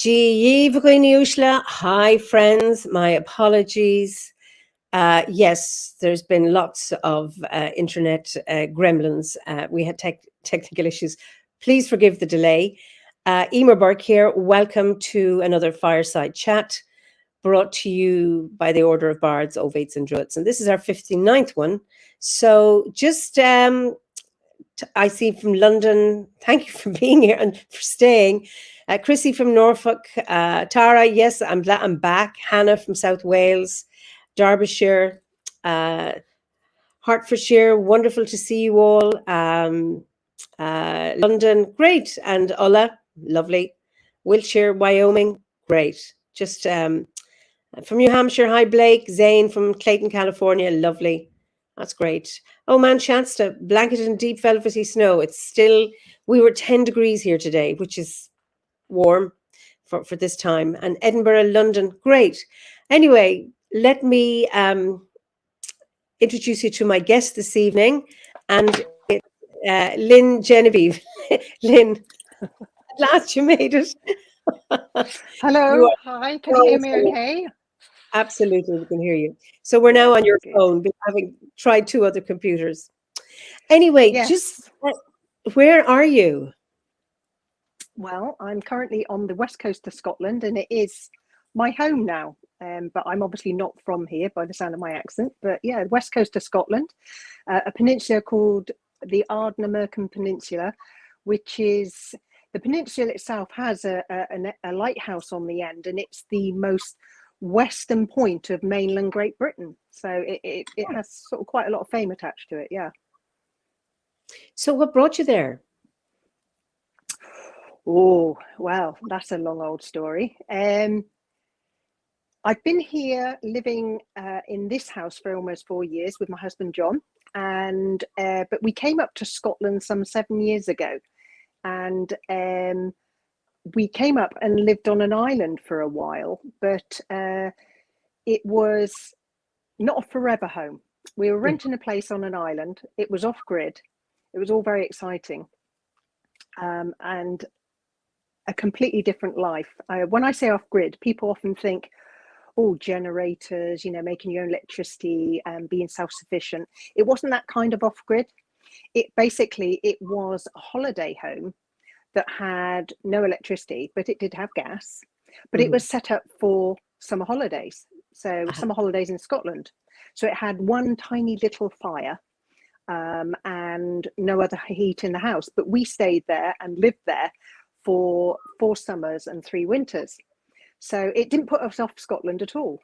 Hi, friends. My apologies. Yes, there's been lots of internet gremlins. We had technical issues. Please forgive the delay. Eimear Burke here. Welcome to another Fireside Chat brought to you by the Order of Bards, Ovates and Druids. And this is our 59th one. So just I see from London, thank you for being here and for staying. Chrissy from Norfolk, Tara, yes, I'm back. Hannah from South Wales, Derbyshire, Hertfordshire, wonderful to see you all. London, great. And Ulla, lovely. Wiltshire, Wyoming, great. Just from New Hampshire, hi Blake. Zane from Clayton, California, lovely. That's great. Oh man, Shasta, blanketed in deep velvety snow. We were 10 degrees here today, which is warm for this time. And Edinburgh, London, great. Anyway, let me introduce you to my guest this evening. And it's Lynn Genevieve. Lynn, at last you made it. Hello, hi, can you hear me okay? Absolutely, we can hear you. So we're now on your phone, having tried two other computers. Anyway, just where are you? Well, I'm currently on the west coast of Scotland, and it is my home now. But I'm obviously not from here by the sound of my accent. But yeah, west coast of Scotland, a peninsula called the Ardnamurchan Peninsula, which is the peninsula itself has a lighthouse on the end, and it's the most western point of mainland Great Britain. So it has sort of quite a lot of fame attached to it. Yeah. So what brought you there? Oh, well, that's a long old story. I've been here living in this house for almost 4 years with my husband, John. And but we came up to Scotland some 7 years ago. And we came up and lived on an island for a while, but it was not a forever home. We were renting a place on an island. It was off grid. It was all very exciting. And a completely different life. When I say off grid, people often think, oh, generators, making your own electricity and being self-sufficient. It wasn't that kind of off grid. It was a holiday home that had no electricity, but it did have gas. But it was set up for summer holidays. So summer holidays in Scotland. So it had one tiny little fire and no other heat in the house. But we stayed there and lived there for 4 summers and 3 winters. So it didn't put us off Scotland at all.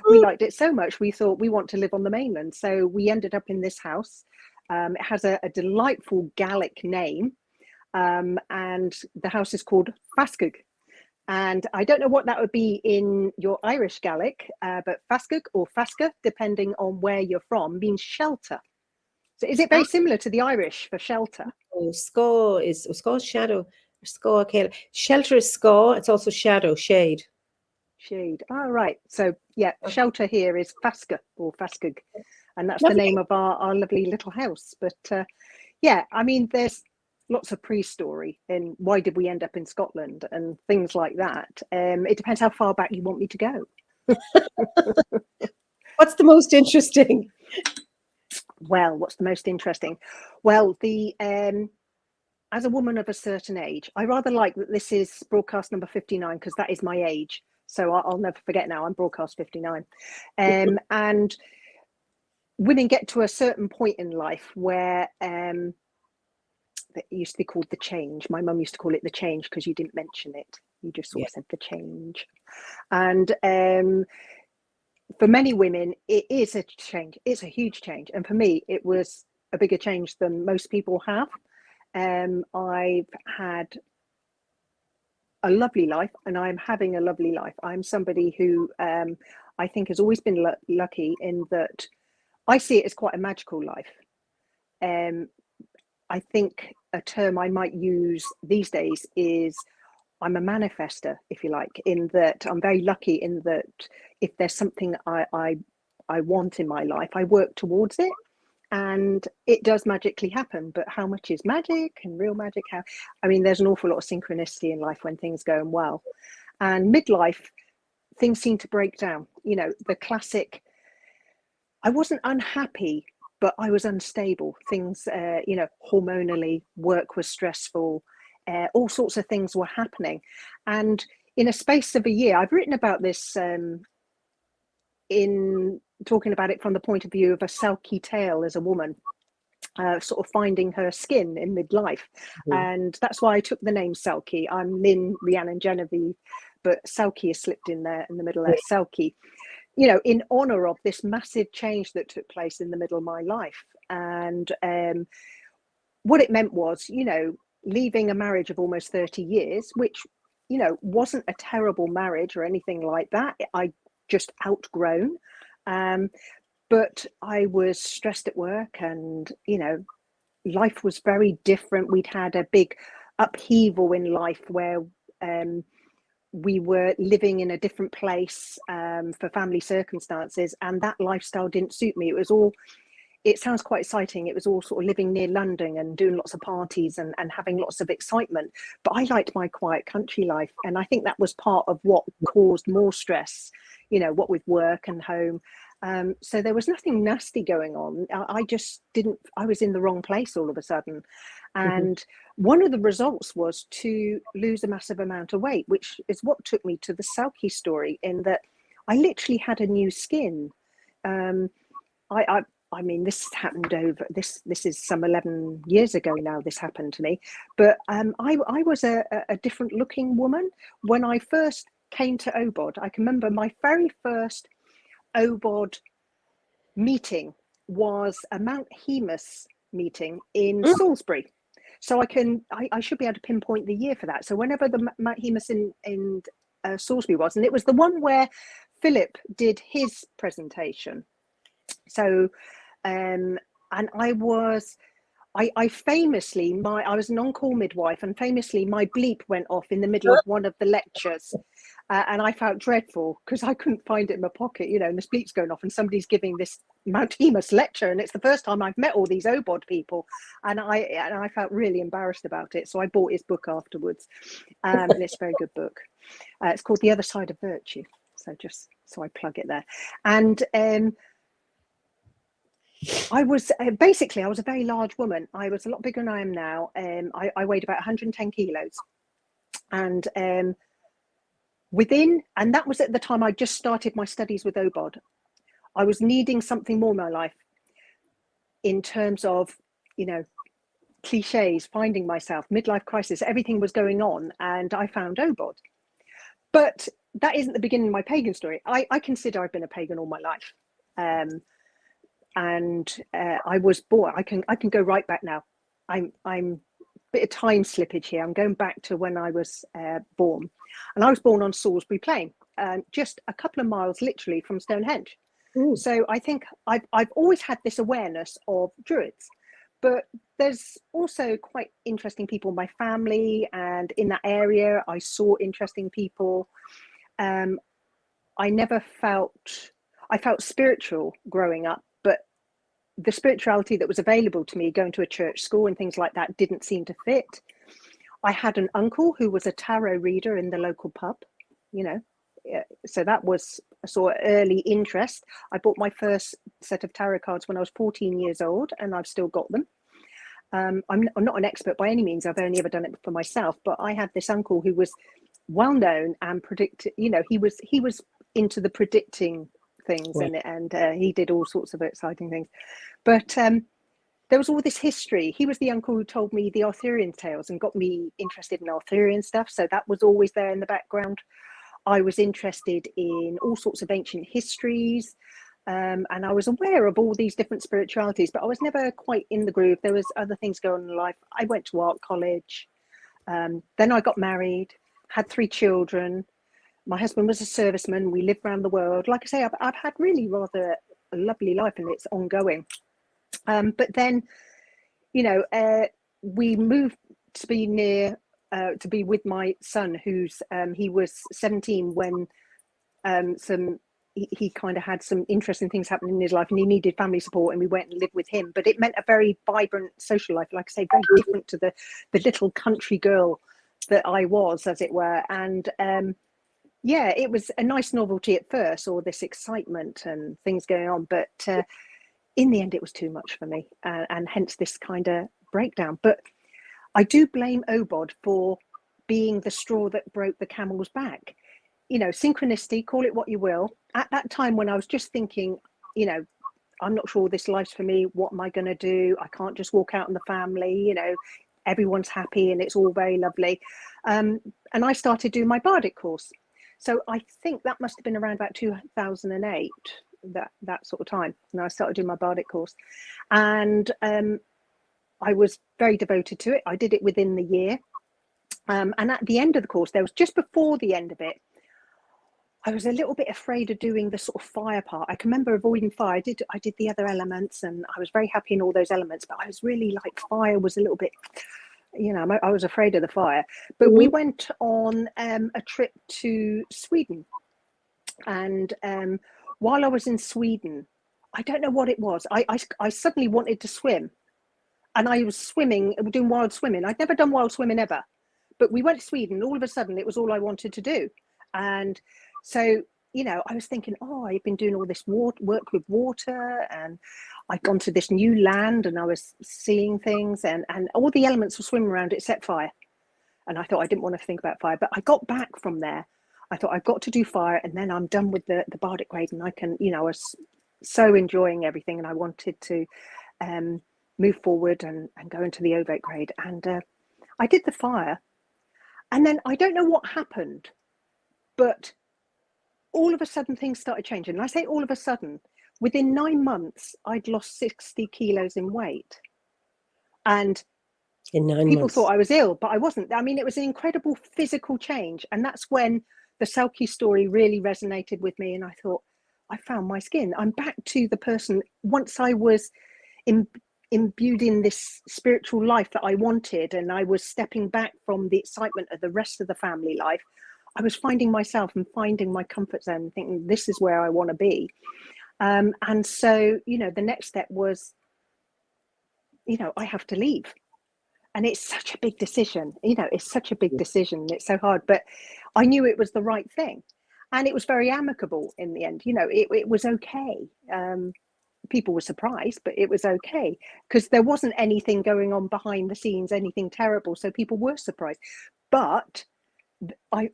We liked it so much, we thought we want to live on the mainland. So we ended up in this house. It has a delightful Gaelic name. And the house is called Fascug. And I don't know what that would be in your Irish Gaelic, but Fascug or Fasca, depending on where you're from, means shelter. So is it very similar to the Irish for shelter? Oh, Scaw is shadow. Scaw, okay. Shelter is Scaw. It's also shadow, shade. Shade. Oh, right. So yeah, shelter here is Fasca or Fascug. And that's the name of our lovely little house. But yeah, I mean, there's lots of pre-story in why did we end up in Scotland and things like that. It depends how far back you want me to go. What's the most interesting? Well, what's the most interesting? Well, as a woman of a certain age, I rather like that this is broadcast number 59 because that is my age. So I'll never forget now, I'm broadcast 59. And women get to a certain point in life where that used to be called the change. My mum used to call it the change because you didn't mention it. You just sort of said the change. And for many women, it is a change. It's a huge change. And for me, it was a bigger change than most people have. I've had a lovely life and I'm having a lovely life. I'm somebody who I think has always been lucky in that I see it as quite a magical life. I think a term I might use these days is I'm a manifester, if you like, in that I'm very lucky in that if there's something I want in my life, I work towards it. and it does magically happen. But how much is magic and real magic? I mean, there's an awful lot of synchronicity in life when things go well. And midlife, things seem to break down. You know, the classic, I wasn't unhappy, but I was unstable. Things, you know, hormonally, work was stressful, all sorts of things were happening. And in a space of a year, I've written about this in talking about it from the point of view of a Selkie tale as a woman, sort of finding her skin in midlife. And that's why I took the name Selkie. I'm Lynn Genevieve, but Selkie is slipped in there in the middle there, Selkie. You know, in honor of this massive change that took place in the middle of my life. And what it meant was, you know, leaving a marriage of almost 30 years, which, you know, wasn't a terrible marriage or anything like that. I just outgrown. But I was stressed at work, and, you know, life was very different. We'd had a big upheaval in life where we were living in a different place for family circumstances, and that lifestyle didn't suit me. It was all, it sounds quite exciting. It was all sort of living near London and doing lots of parties and having lots of excitement. But I liked my quiet country life. And I think that was part of what caused more stress, you know, what with work and home. So there was nothing nasty going on. I just didn't, I was in the wrong place all of a sudden. And one of the results was to lose a massive amount of weight, which is what took me to the Selkie story, in that I literally had a new skin. I mean, this happened over, this is some 11 years ago now, this happened to me. But I was a different looking woman. When I first came to OBOD, I can remember my very first OBOD meeting was a Mount Hemus meeting in Salisbury. So I should be able to pinpoint the year for that. So whenever the Mount Hemus in Salisbury was, and it was the one where Philip did his presentation. So, and I famously, I was an on-call midwife, and famously my bleep went off in the middle of one of the lectures. And I felt dreadful because I couldn't find it in my pocket, you know, and this bleep's going off and somebody's giving this Mount Hemus lecture. And it's the first time I've met all these OBOD people. And I felt really embarrassed about it. So I bought his book afterwards. And it's a very good book. It's called The Other Side of Virtue. So just so I plug it there. And I was basically, I was a very large woman. I was a lot bigger than I am now. I weighed about 110 kilos. And and that was at the time I just started my studies with OBOD. I was needing something more in my life in terms of, you know, cliches, finding myself, midlife crisis, everything was going on, and I found OBOD. But that isn't the beginning of my pagan story. I consider I've been a pagan all my life. I was born, I can go right back now. I'm bit of time slippage here. I'm going back to when I was born, and I was born on Salisbury Plain, just a couple of miles literally from Stonehenge. Ooh. So I think I've always had this awareness of Druids, but there's also quite interesting people in my family, and in that area I saw interesting people. I felt spiritual growing up, but the spirituality that was available to me going to a church school and things like that didn't seem to fit. I had an uncle who was a tarot reader in the local pub, you know, so that was a sort of early interest. I bought my first set of tarot cards when I was 14 years old, and I've still got them. I'm not an expert by any means. I've only ever done it for myself, but I had this uncle who was well known and you know, he was into the predicting things, right. and he did all sorts of exciting things. But there was all this history. He was the uncle who told me the Arthurian tales and got me interested in Arthurian stuff. So that was always there in the background. I was interested in all sorts of ancient histories. And I was aware of all these different spiritualities, but I was never quite in the groove. There was other things going on in life. I went to art college. Then I got married, had 3 children. My husband was a serviceman. We lived around the world. Like I say, I've had really rather a lovely life, and it's ongoing. But then, you know, we moved to be near, to be with my son, who's he was 17 when he kind of had some interesting things happening in his life and he needed family support, and we went and lived with him. But it meant a very vibrant social life, like I say, very different to the little country girl that I was, as it were. And yeah, it was a nice novelty at first, all this excitement and things going on, but in the end it was too much for me, and hence this kind of breakdown. But I do blame OBOD for being the straw that broke the camel's back. You know, synchronicity, call it what you will. At that time when I was just thinking, you know, I'm not sure this life's for me, what am I going to do? I can't just walk out on the family, you know, everyone's happy and it's all very lovely. And I started doing my bardic course. So I think that must have been around about 2008, that sort of time. And I started doing my bardic course. And I was very devoted to it. I did it within the year. And at the end of the course, there was just before the end of it, I was a little bit afraid of doing the sort of fire part. I can remember avoiding fire. I did the other elements, and I was very happy in all those elements, but I was really like, fire was a little bit, you know, I was afraid of the fire. But we went on a trip to Sweden. And while I was in Sweden, I don't know what it was. I suddenly wanted to swim. And I was swimming, doing wild swimming. I'd never done wild swimming ever. But we went to Sweden, all of a sudden it was all I wanted to do. And so, you know, I was thinking, oh, I've been doing all this work with water, and I'd gone to this new land and I was seeing things, and all the elements were swimming around except fire. And I thought I didn't want to think about fire, but I got back from there. I thought I've got to do fire, and then I'm done with the bardic grade, and I can, you know, I was so enjoying everything, and I wanted to move forward and go into the ovate grade. And I did the fire, and then I don't know what happened, but all of a sudden things started changing. And I say all of a sudden, within 9 months, I'd lost 60 kilos in weight. And in 9 people months. thought I was ill, but I wasn't. I mean, it was an incredible physical change. And that's when the Selkie story really resonated with me. And I thought, I found my skin. I'm back to the person once I was imbued in this spiritual life that I wanted, and I was stepping back from the excitement of the rest of the family life. I was finding myself and finding my comfort zone and thinking, this is where I want to be. And so, you know, the next step was, you know, I have to leave. And it's such a big decision, you know, it's such a big decision. It's so hard, but I knew it was the right thing. And it was very amicable in the end. You know, it was okay. People were surprised, but it was okay, because there wasn't anything going on behind the scenes, anything terrible. So people were surprised. But I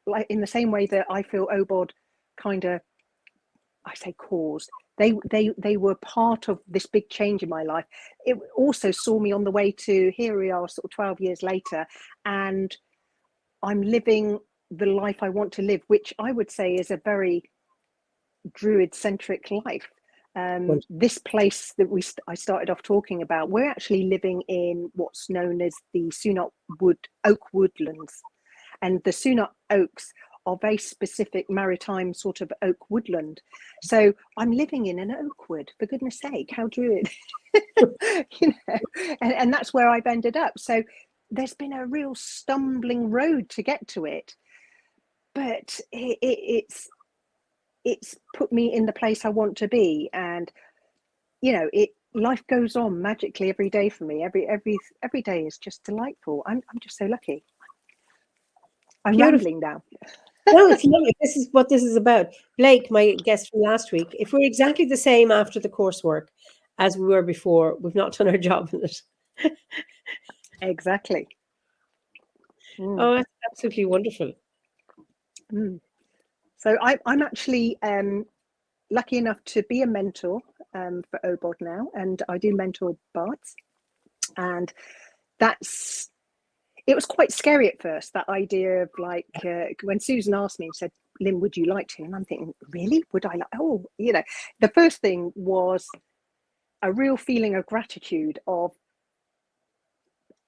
like, in the same way that I feel OBOD kind of, I say caused, they were part of this big change in my life. It also saw me on the way to, here we are sort of 12 years later, and I'm living the life I want to live, which I would say is a very druid centric life. This place that I started off talking about, we're actually living in what's known as the Sunot oak woodlands. And the Sunot oaks are very specific maritime sort of oak woodland. So I'm living in an oak wood, for goodness sake, how druid. You know, and that's where I've ended up. So there's been a real stumbling road to get to it. But it's put me in the place I want to be. And, you know, life goes on magically every day for me. Every day is just delightful. I'm just so lucky. I'm rambling now. No, it's lovely. This is what this is about. Blake, my guest from last week, if we're exactly the same after the coursework as we were before, we've not done our job in it. Exactly. Oh, that's absolutely wonderful. So I'm actually lucky enough to be a mentor for OBOD now, and I do mentor bards. And it was quite scary at first, that idea of like, when Susan asked me and said, Lynn, would you like to? And I'm thinking, really? Would I like, oh, you know, the first thing was a real feeling of gratitude of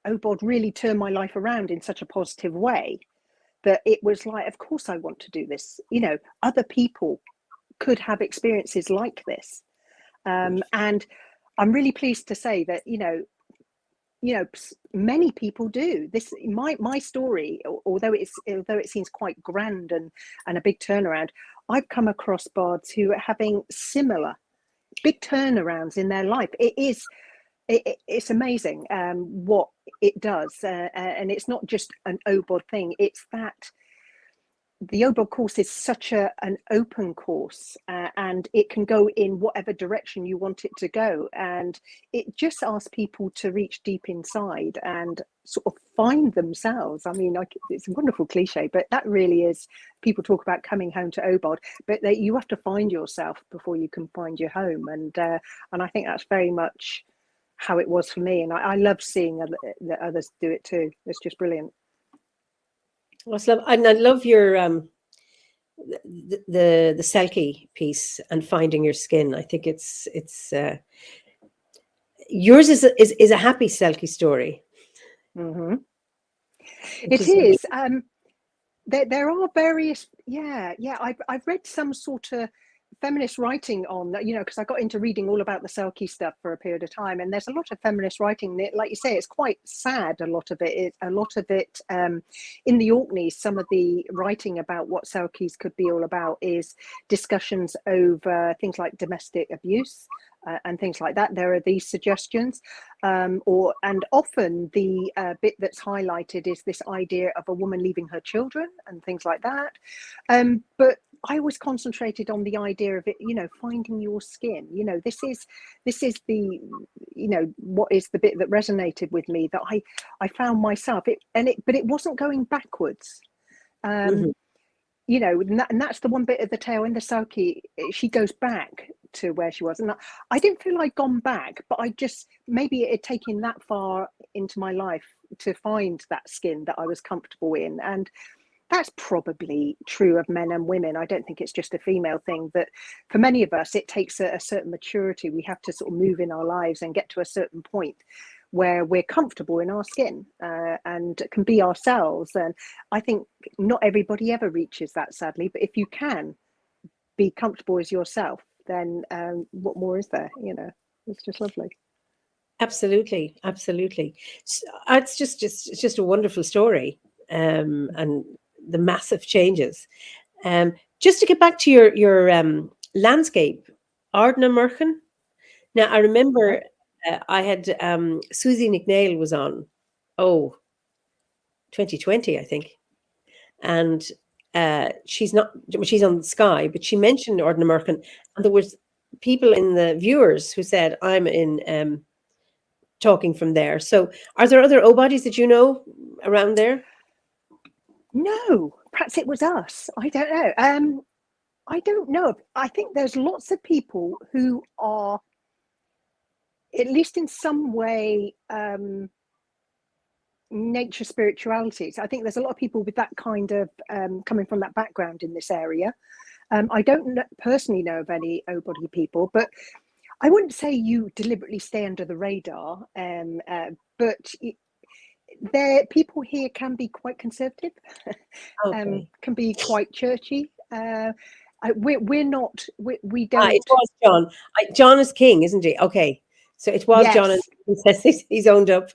OBOD really turned my life around in such a positive way that it was like, of course I want to do this. You know, other people could have experiences like this. And I'm really pleased to say that, you know, many people do. This my story, although it seems quite grand and a big turnaround, I've come across bards who are having similar big turnarounds in their life. It's amazing what it does, and it's not just an OBOD thing. It's that the OBOD course is such an open course, and it can go in whatever direction you want it to go, and it just asks people to reach deep inside and sort of find themselves. I mean, like, it's a wonderful cliche, but that really is. People talk about coming home to OBOD, but you have to find yourself before you can find your home, and I think that's very much how it was for me, and I love seeing that others do it too. It's just brilliant. And I love your the Selkie piece and finding your skin. I think it's yours is a happy Selkie story. Mm-hmm. It is. There are various. Yeah. I've read some sort of feminist writing on, because I got into reading all about the Selkie stuff for a period of time, and there's a lot of feminist writing. Like you say, it's quite sad. A lot of it in the Orkneys. Some of the writing about what Selkies could be all about is discussions over things like domestic abuse. And things like that. There are these suggestions, and often the bit that's highlighted is this idea of a woman leaving her children and things like that. But I was concentrated on the idea of it, finding your skin. This is the, what is the bit that resonated with me, that I found myself. But it wasn't going backwards. And that's the one bit of the tale in the Selkie. She goes back to where she was, and I didn't feel I'd gone back, but I just, maybe it had taken that far into my life to find that skin that I was comfortable in. And that's probably true of men and women. I don't think it's just a female thing, but for many of us, it takes a certain maturity. We have to sort of move in our lives and get to a certain point where we're comfortable in our skin, and can be ourselves. And I think not everybody ever reaches that, sadly, but if you can be comfortable as yourself, then what more is there? It's just lovely. Absolutely. It's just a wonderful story, and the massive changes. Just to get back to your landscape, Ardna Merkin. Now I remember I had Susie McNeil was on 2020, I think, and she's on Sky, but she mentioned Ardna Merkin, and there was people in the viewers who said, I'm in talking from there. So are there other OBODs that you know around there? No, perhaps it was us. I don't know. I don't know. I think there's lots of people who are, at least in some way, nature spiritualities. I think there's a lot of people with that kind of coming from that background in this area. I don't personally know of any OBOD people, but I wouldn't say you deliberately stay under the radar, but people here can be quite conservative, can be quite churchy. We're not. We don't. It was John. John is king, isn't he? Okay, so it was Yes. John, and he says he's owned up.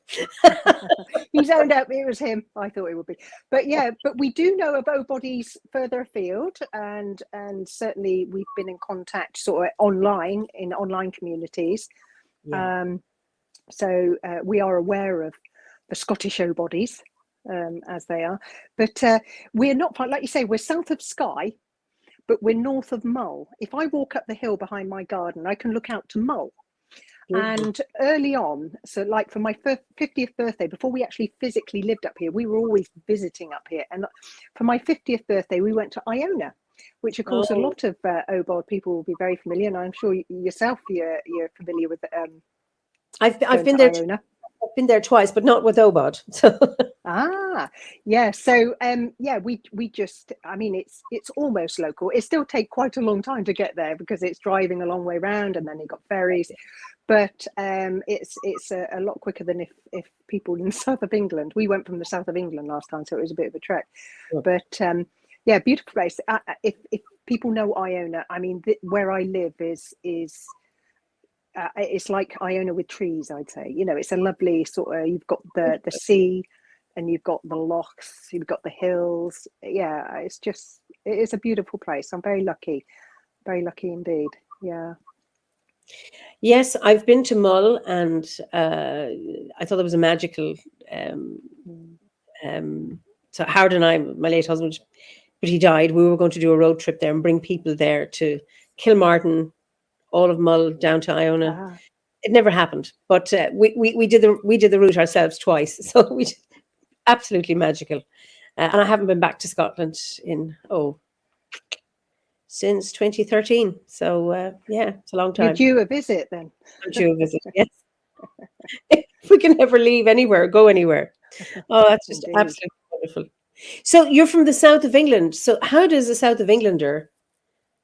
He's owned up. It was him. I thought it would be, but yeah. But we do know of OBODs further afield, and certainly we've been in contact sort of online in online communities. Yeah. So we are aware of the Scottish OBODs, as they are, but we're not, like you say, we're south of Skye, but we're north of Mull. If I walk up the hill behind my garden, I can look out to Mull. And early on, so like for my 50th birthday, before we actually physically lived up here, we were always visiting up here. And for my 50th birthday, we went to Iona, which of course a lot of OBOD people will be very familiar. And I'm sure yourself, you're familiar with I've been there. Iona. I've been there twice, but not with OBOD. So. Yeah. So we just, I mean, it's almost local. It still takes quite a long time to get there because it's driving a long way around, and then you got ferries. But it's a lot quicker than if people in the south of England. We went from the south of England last time, so it was a bit of a trek. Sure. But beautiful place. If people know Iona, I mean, where I live is it's like Iona with trees, I'd say. You know, it's a lovely sort of, you've got the sea and you've got the lochs, you've got the hills. Yeah, it is a beautiful place. I'm very lucky indeed. Yeah. Yes, I've been to Mull, and I thought it was a magical. Um, so Howard and I, my late husband, but he died. We were going to do a road trip there and bring people there to Kilmartin, all of Mull down to Iona. Ah. It never happened, but we did the route ourselves twice, so we absolutely magical. And I haven't been back to Scotland since 2013. So yeah, it's a long time. You're due a visit then. I'm due a visit. Yes, if we can ever leave anywhere, go anywhere. Oh, that's just Indeed. absolutely wonderful. So you're from the south of England. So how does a South of Englander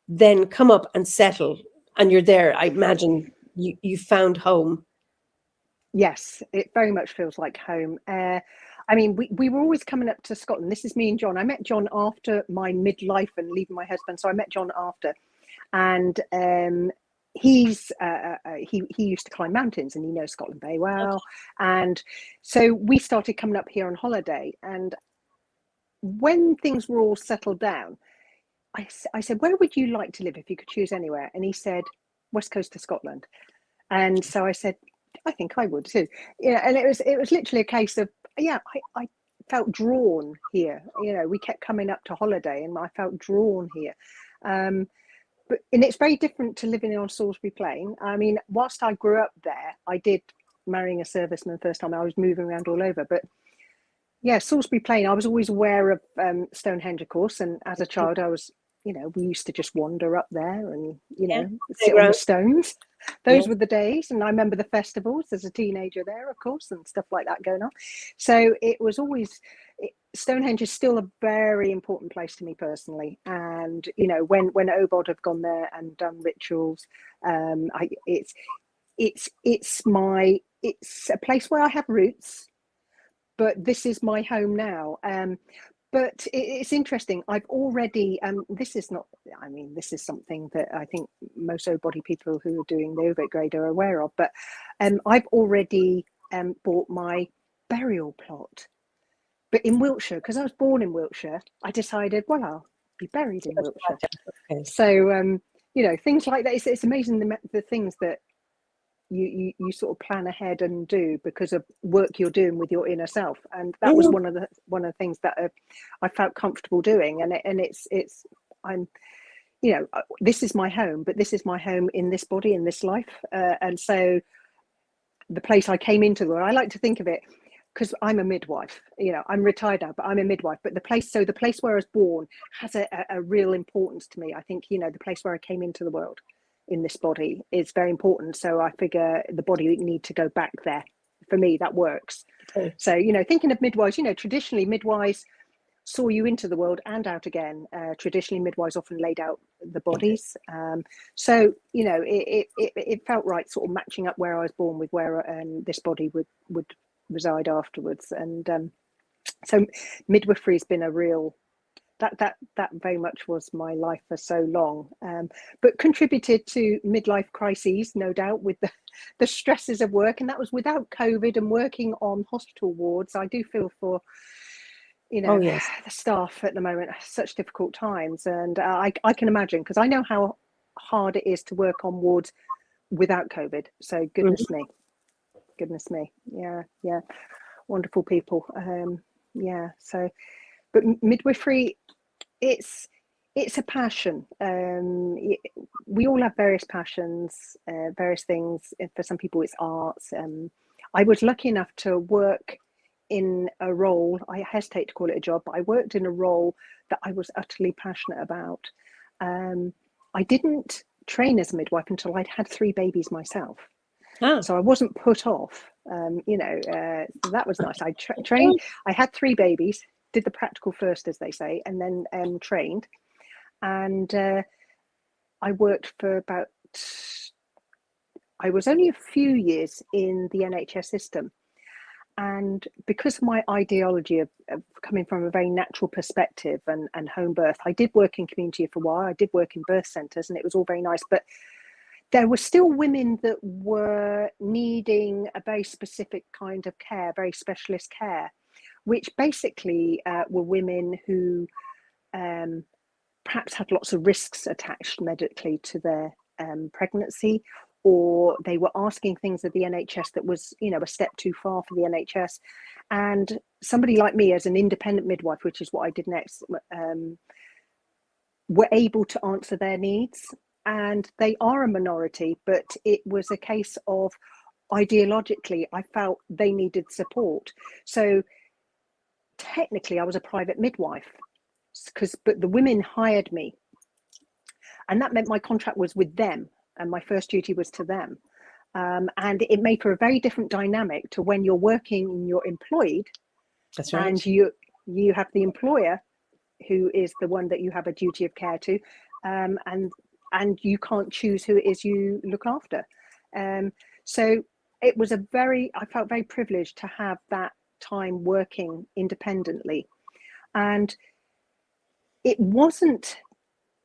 then come up and settle? And you're there. I imagine you found home. Yes, it very much feels like home. I mean, we were always coming up to Scotland. This is me and John. I met John after my midlife and leaving my husband. So I met John after. And he used to climb mountains and he knows Scotland very well. And so we started coming up here on holiday. And when things were all settled down, I said, where would you like to live if you could choose anywhere? And he said, West Coast of Scotland. And so I said, I think I would too. Yeah, and it was literally a case of, yeah, I felt drawn here. You know, we kept coming up to holiday and I felt drawn here. And it's very different to living on Salisbury Plain. I mean, whilst I grew up there, I did marrying a serviceman first time. I was moving around all over, but yeah, Salisbury Plain, I was always aware of Stonehenge, of course. And as a child, I was, you know, we used to just wander up there and, you know, sit on the stones. Those were the days. And I remember the festivals as a teenager there, of course, and stuff like that going on. So it was always, Stonehenge is still a very important place to me personally. And, you know, when OBOD have gone there and done rituals, it's a place where I have roots, but this is my home now. But it's interesting. I've already, this is something that I think most OBOD people who are doing the OVOD grade are aware of, but I've already bought my burial plot. But in Wiltshire, because I was born in Wiltshire, I decided, well, I'll be buried in Wiltshire. Okay. So, you know, things like that. It's amazing the things that you sort of plan ahead and do because of work you're doing with your inner self, and that was one of the things that I felt comfortable doing. And I'm, you know, this is my home, but this is my home in this body, in this life, and so the place I came into the world, I like to think of it, because I'm a midwife, you know, I'm retired now, but I'm a midwife. But the place where I was born has a real importance to me. I think, you know, the place where I came into the world in this body is very important. So I figure the body need to go back there. For me, that works. Okay. So, you know, thinking of midwives, you know, traditionally midwives saw you into the world and out again. Traditionally, midwives often laid out the bodies. So, you know, it felt right, sort of matching up where I was born with where this body would reside afterwards. And so midwifery has been a real, that very much was my life for so long, but contributed to midlife crises, no doubt, with the stresses of work. And that was without COVID and working on hospital wards. I do feel for, you know, the staff at the moment, such difficult times. And I can imagine, because I know how hard it is to work on wards without COVID. So goodness me. Yeah. Wonderful people. So, but midwifery, it's a passion. We all have various passions, various things. For some people it's arts. I was lucky enough to work in a role, I hesitate to call it a job, but I worked in a role that I was utterly passionate about. I didn't train as a midwife until I'd had 3 babies myself. So I wasn't put off, you know, so that was nice. I trained, I had 3 babies, did the practical first, as they say, and then trained. And I worked for I was only a few years in the NHS system. And because of my ideology of coming from a very natural perspective and home birth, I did work in community for a while. I did work in birth centres, and it was all very nice. But there were still women that were needing a very specific kind of care, very specialist care, which basically were women who perhaps had lots of risks attached medically to their pregnancy, or they were asking things of the NHS that was, a step too far for the NHS. And somebody like me, as an independent midwife, which is what I did next, were able to answer their needs. And they are a minority, but it was a case of ideologically, I felt they needed support. So technically, I was a private midwife, but the women hired me, and that meant my contract was with them, and my first duty was to them. And it made for a very different dynamic to when you're working and you're employed. That's right. And you have the employer who is the one that you have a duty of care to, and you can't choose who it is you look after. So it was I felt very privileged to have that time working independently. And it wasn't,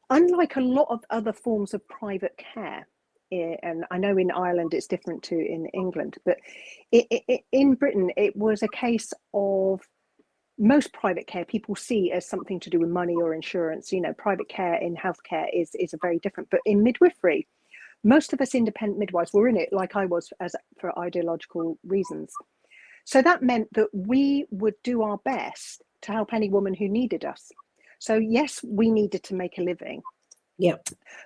unlike a lot of other forms of private care, and I know in Ireland it's different to in England, but in Britain it was a case of most private care people see as something to do with money or insurance. Private care in healthcare is a very different. But in midwifery, most of us independent midwives were in it, like I was, for ideological reasons. So that meant that we would do our best to help any woman who needed us. So yes, we needed to make a living. Yeah.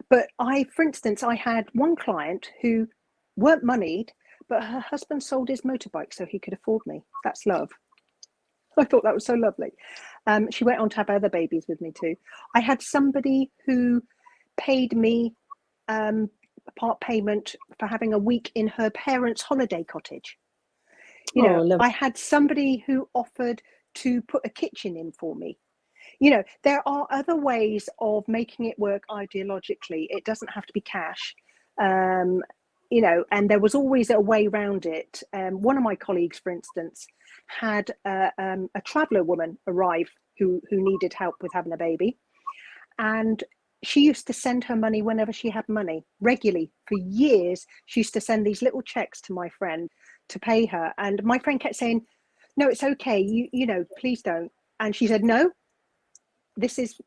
But for instance, I had one client who weren't moneyed, but her husband sold his motorbike so he could afford me. That's love. I thought that was so lovely. She went on to have other babies with me too. I had somebody who paid me part payment for having a week in her parents' holiday cottage. I had somebody who offered to put a kitchen in for me. There are other ways of making it work ideologically. It doesn't have to be cash. And there was always a way around it. One of my colleagues, for instance, had a traveller woman arrive who needed help with having a baby. And she used to send her money whenever she had money, regularly. For years, she used to send these little checks to my friend to pay her. And my friend kept saying, no, it's okay. Please don't. And she said, no, this is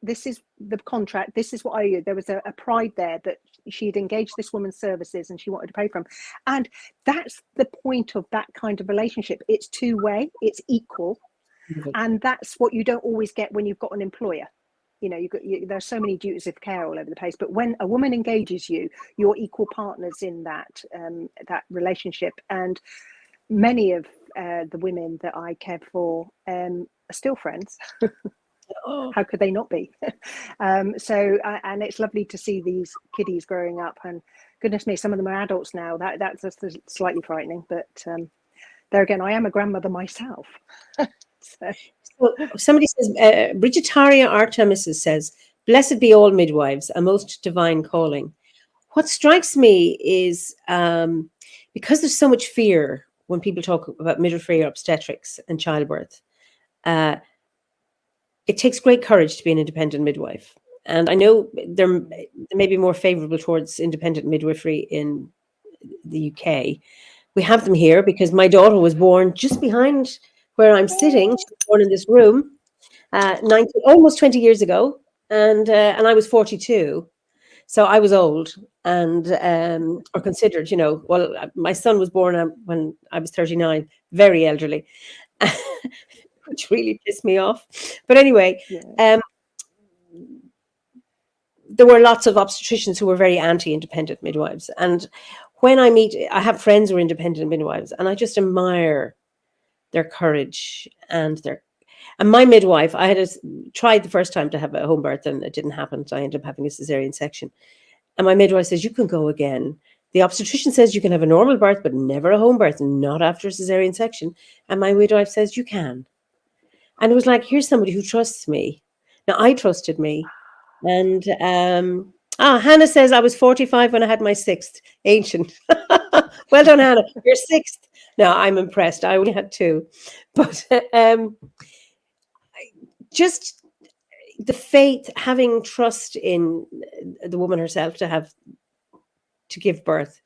the contract. This is what I owe you. There was a pride there that she'd engaged this woman's services and she wanted to pay for them. And that's the point of that kind of relationship. It's two-way, it's equal. And that's what you don't always get when you've got an employer. There's so many duties of care all over the place. But when a woman engages you, you're equal partners in that relationship. And many of the women that I cared for are still friends. How could they not be? And it's lovely to see these kiddies growing up, and goodness me, some of them are adults now. That's just slightly frightening, but there again, I am a grandmother myself. So somebody says, Brigitaria Artemis says, blessed be all midwives, a most divine calling. What strikes me is because there's so much fear when people talk about midwifery or obstetrics and childbirth, it takes great courage to be an independent midwife. And I know there may be more favourable towards independent midwifery in the UK. We have them here because my daughter was born just behind where I'm sitting. She was born in this room almost 20 years ago. And I was 42. So I was old and or considered, well, my son was born when I was 39, very elderly. Which really pissed me off. But anyway, there were lots of obstetricians who were very anti-independent midwives. And when I have friends who are independent midwives, and I just admire their courage and my midwife, I had tried the first time to have a home birth and it didn't happen. So I ended up having a cesarean section. And my midwife says, you can go again. The obstetrician says you can have a normal birth, but never a home birth, not after a cesarean section. And my midwife says you can. And it was like, here's somebody who trusts me. Now, I trusted me. And Hannah says I was 45 when I had my sixth. Ancient. Well done, Hannah. You're sixth. No, I'm impressed. I only had two. But just the faith, having trust in the woman herself to to give birth,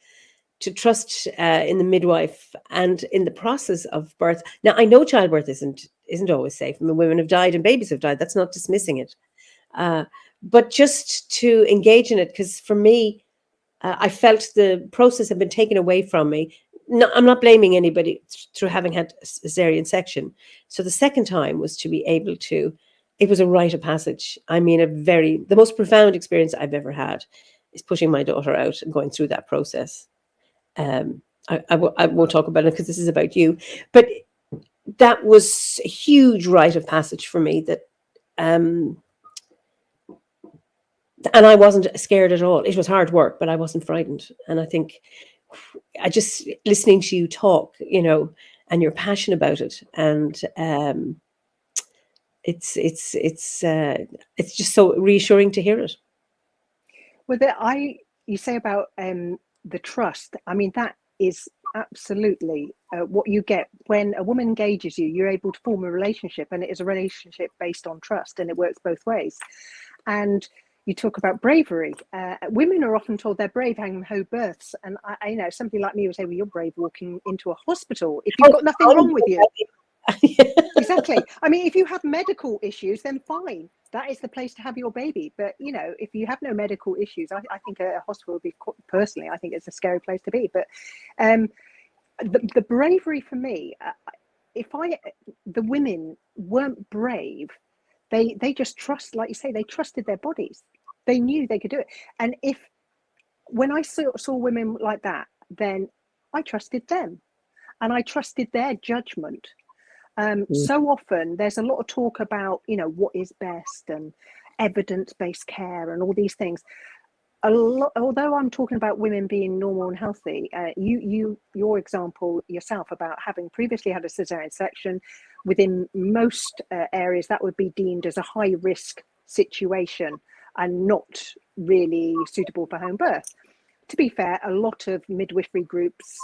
to trust in the midwife, and in the process of birth. Now, I know childbirth isn't always safe. I mean, women have died and babies have died. That's not dismissing it, but just to engage in it, because for me, I felt the process had been taken away from me. No, I'm not blaming anybody through having had a cesarean section. So the second time was to be able to. It was a rite of passage. I mean, the most profound experience I've ever had is pushing my daughter out and going through that process. I won't talk about it because this is about you, but that was a huge rite of passage for me. And I wasn't scared at all. It was hard work, but I wasn't frightened. And I think listening to you talk, and your passion about it, and it's just so reassuring to hear it. Well, you say about the trust. I mean, that is absolutely what you get when a woman engages you. You're able to form a relationship, and it is a relationship based on trust, and it works both ways. And you talk about bravery. Women are often told they're brave having home births, and I know somebody like me would say, "Well, you're brave walking into a hospital if you've got nothing wrong with you." Exactly. I mean, if you have medical issues, then fine. That is the place to have your baby. But if you have no medical issues, I think a hospital would be, personally, I think it's a scary place to be. But the bravery for me, the women weren't brave. They just like you say, they trusted their bodies. They knew they could do it. And when I saw women like that, then I trusted them, and I trusted their judgment. So often there's a lot of talk about, what is best and evidence-based care and all these things. Although I'm talking about women being normal and healthy, your example yourself about having previously had a cesarean section, within most areas that would be deemed as a high risk situation and not really suitable for home birth. To be fair, a lot of midwifery groups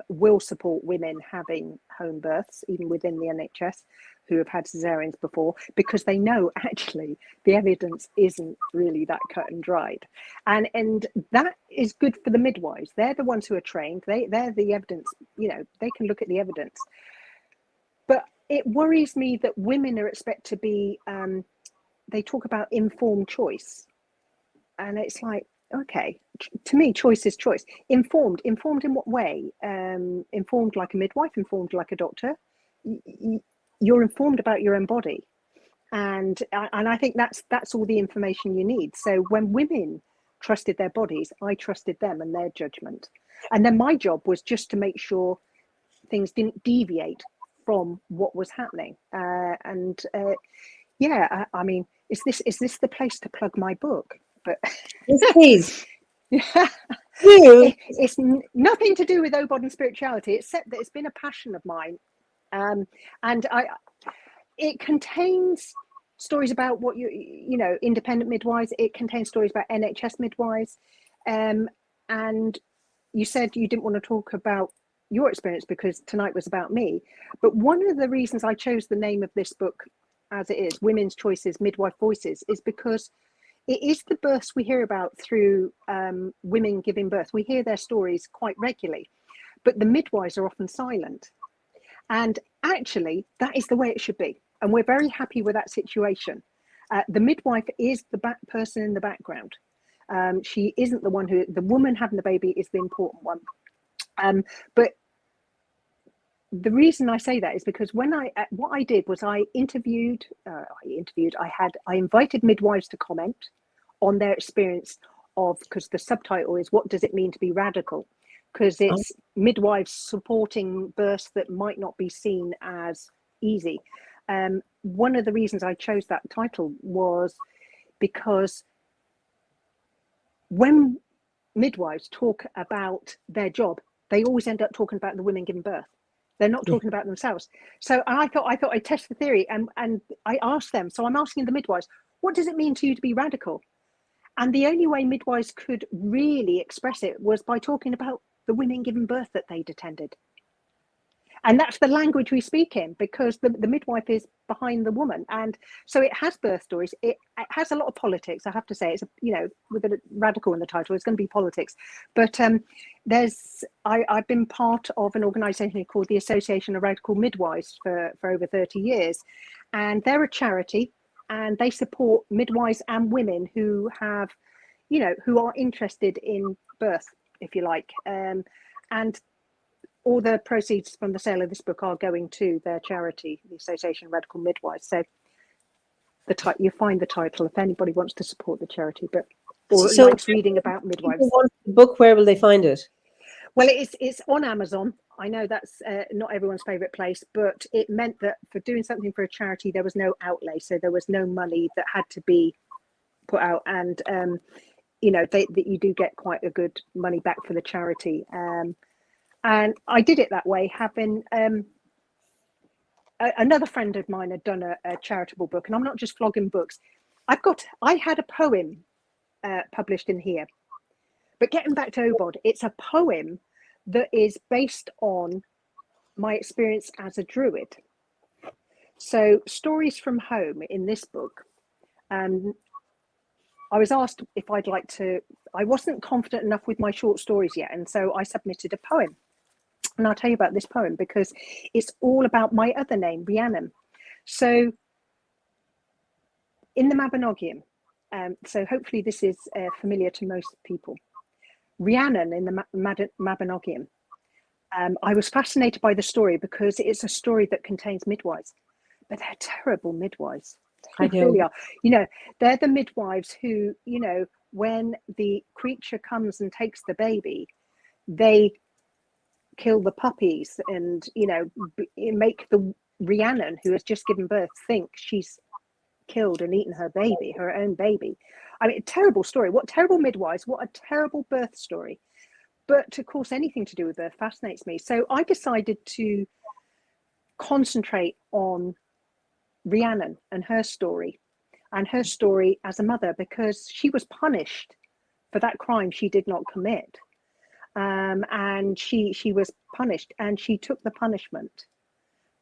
will support women having home births, even within the NHS, who have had cesareans before, because they know actually the evidence isn't really that cut and dried. And that is good for the midwives. They're the ones who are trained. They're the evidence, they can look at the evidence. But it worries me that women are expected to be, they talk about informed choice. And it's like, okay, to me, choice is choice. Informed in what way? Informed like a midwife, informed like a doctor. You're informed about your own body, and I think that's all the information you need. So when women trusted their bodies, I trusted them and their judgment, and then my job was just to make sure things didn't deviate from what was happening. Yeah, I mean, is this the place to plug my book? But yes, please. Yeah. It's nothing to do with OBOD and spirituality, except that it's been a passion of mine, and it contains stories about what independent midwives. It contains stories about NHS midwives, and you said you didn't want to talk about your experience because tonight was about me. But one of the reasons I chose the name of this book as it is, Women's Choices, Midwife Voices, is because it is the births we hear about through women giving birth. We hear their stories quite regularly, but the midwives are often silent. And actually, that is the way it should be. And we're very happy with that situation. The midwife is the person in the background. She isn't the woman having the baby is the important one. But the reason I say that is because what I did was I invited midwives to comment on their experience because the subtitle is "What does it mean to be radical?" Because it's midwives supporting births that might not be seen as easy. One of the reasons I chose that title was because when midwives talk about their job, they always end up talking about the women giving birth. They're not talking about themselves. So I thought I'd test the theory, and I asked them. So I'm asking the midwives, what does it mean to you to be radical? And the only way midwives could really express it was by talking about the women giving birth that they'd attended. And that's the language we speak in, because the midwife is behind the woman. And so it has birth stories. It has a lot of politics, I have to say. It's, with a radical in the title, it's going to be politics. But I've been part of an organisation called the Association of Radical Midwives for over 30 years. And they're a charity, and they support midwives and women who have, who are interested in birth, if you like. And all the proceeds from the sale of this book are going to their charity, the Association of Radical Midwives. So you find the title if anybody wants to support the charity, or likes reading about midwives. People want the book, where will they find it? Well, it's on Amazon. I know that's not everyone's favourite place, but it meant that for doing something for a charity, there was no outlay, so there was no money that had to be put out, and that you do get quite a good money back for the charity. And I did it that way, having another friend of mine had done a charitable book, and I'm not just flogging books. I had a poem published in here, but getting back to OBOD, it's a poem that is based on my experience as a druid. So stories from home in this book. I was asked if I'd like to. I wasn't confident enough with my short stories yet, and so I submitted a poem. And I'll tell you about this poem because it's all about my other name, Rhiannon. So in the Mabinogion, so hopefully this is familiar to most people. Rhiannon in the Mabinogion, I was fascinated by the story because it's a story that contains midwives, but they're terrible midwives. They really are. They're the midwives who, when the creature comes and takes the baby, they kill the puppies and make the Rhiannon, who has just given birth, think she's killed and eaten her baby, her own baby. I mean, terrible story. What terrible midwives, what a terrible birth story. But of course, anything to do with birth fascinates me. So I decided to concentrate on Rhiannon and her story as a mother, because she was punished for that crime she did not commit. And she was punished, and she took the punishment.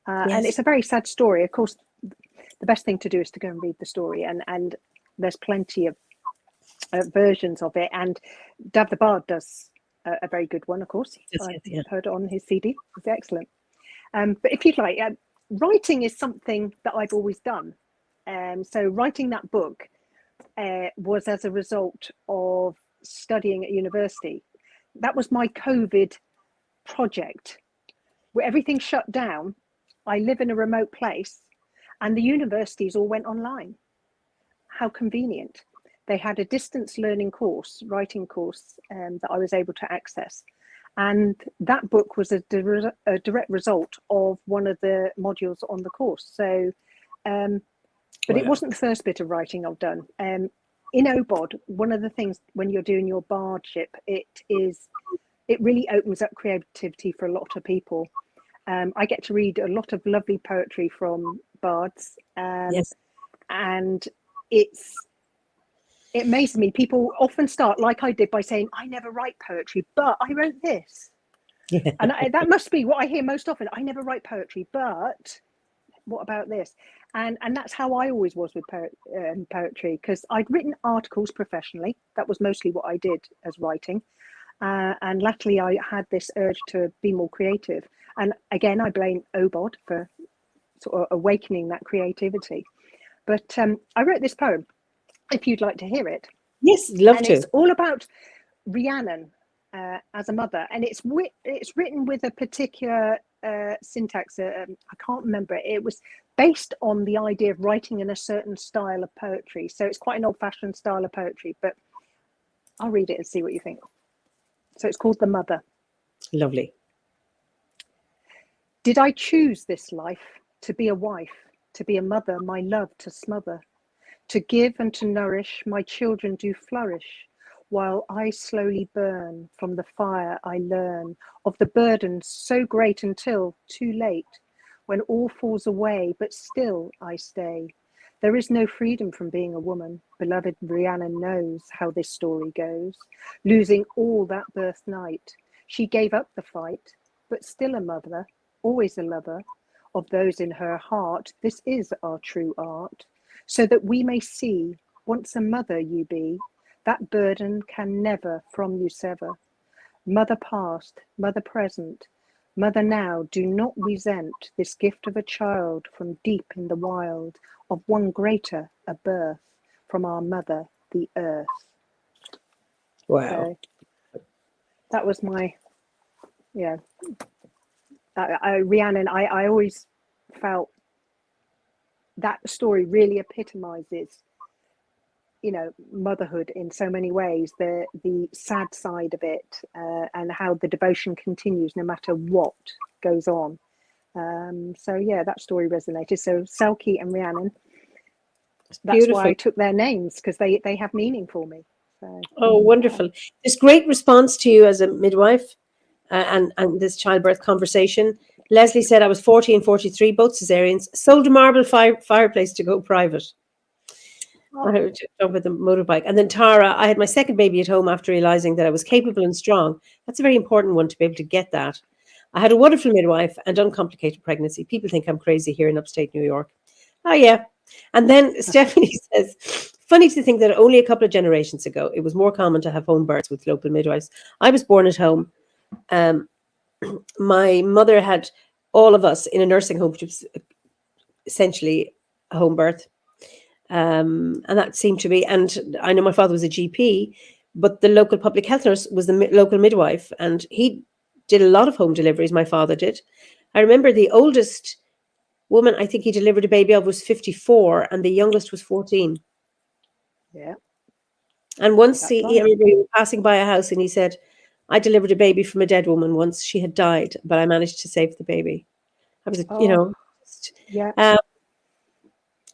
Yes. And it's a very sad story. Of course, the best thing to do is to go and read the story, and there's plenty of versions of it. And Dav the Bard does a very good one, of course. I've heard it on his CD. It's excellent. But if you'd like, writing is something that I've always done. So writing that book was as a result of studying at university. That was my COVID project, where everything shut down. I live in a remote place, and the universities all went online. How convenient. They had a distance learning course, writing course, that I was able to access. And that book was a direct result of one of the modules on the course. So, but it wasn't the first bit of writing I've done. In OBOD, one of the things when you're doing your bardship, it really opens up creativity for a lot of people. I get to read a lot of lovely poetry from bards, yes. And it amazes me. People often start, like I did, by saying, I never write poetry, but I wrote this. Yeah. And that must be what I hear most often. I never write poetry, but what about this? And that's how I always was with poetry, because I'd written articles professionally. That was mostly what I did as writing. And latterly, I had this urge to be more creative. And again, I blame OBOD for sort of awakening that creativity. But I wrote this poem, if you'd like to hear it. Yes, love to. It's all about Rhiannon as a mother. And it's written with a particular syntax. I can't remember it. It was based on the idea of writing in a certain style of poetry. So it's quite an old-fashioned style of poetry, but I'll read it and see what you think. So it's called The Mother. Lovely. Did I choose this life to be a wife, to be a mother, my love to smother, to give and to nourish, my children do flourish, while I slowly burn from the fire I learn of the burden so great until too late, when all falls away, but still I stay. There is no freedom from being a woman. Beloved Rhiannon knows how this story goes. Losing all that birth night, she gave up the fight, but still a mother, always a lover of those in her heart. This is our true art, so that we may see, once a mother you be, that burden can never from you sever. Mother past, mother present, mother now, do not resent this gift of a child from deep in the wild, of one greater a birth from our mother, the earth. Wow. So that was my, Rhiannon, I always felt that story really epitomizes, motherhood in so many ways, the sad side of it, and how the devotion continues no matter what goes on. So yeah, that story resonated. So Selkie and Rhiannon, that's Beautiful. why I took their names, because they have meaning for me. So, oh, wonderful. This great response to you as a midwife, and this childbirth conversation. Leslie said, I was 40 and 43, both cesareans, sold a marble fireplace to go private. I jumped with the motorbike. And then Tara, I had my second baby at home after realizing that I was capable and strong. That's a very important one, to be able to get that. I had a wonderful midwife and uncomplicated pregnancy. People think I'm crazy here in upstate New York. Oh, yeah. And then Stephanie says, funny to think that only a couple of generations ago, it was more common to have home births with local midwives. I was born at home. My mother had all of us in a nursing home, which was essentially a home birth. And that seemed to be, and I know my father was a GP, but the local public health nurse was the local midwife, and he did a lot of home deliveries. My father did. I remember the oldest woman I think he delivered a baby of was 54, and the youngest was 14. Yeah. And once That's I right. remember we were passing by a house, and he said, I delivered a baby from a dead woman once. She had died, but I managed to save the baby. I was, Yeah.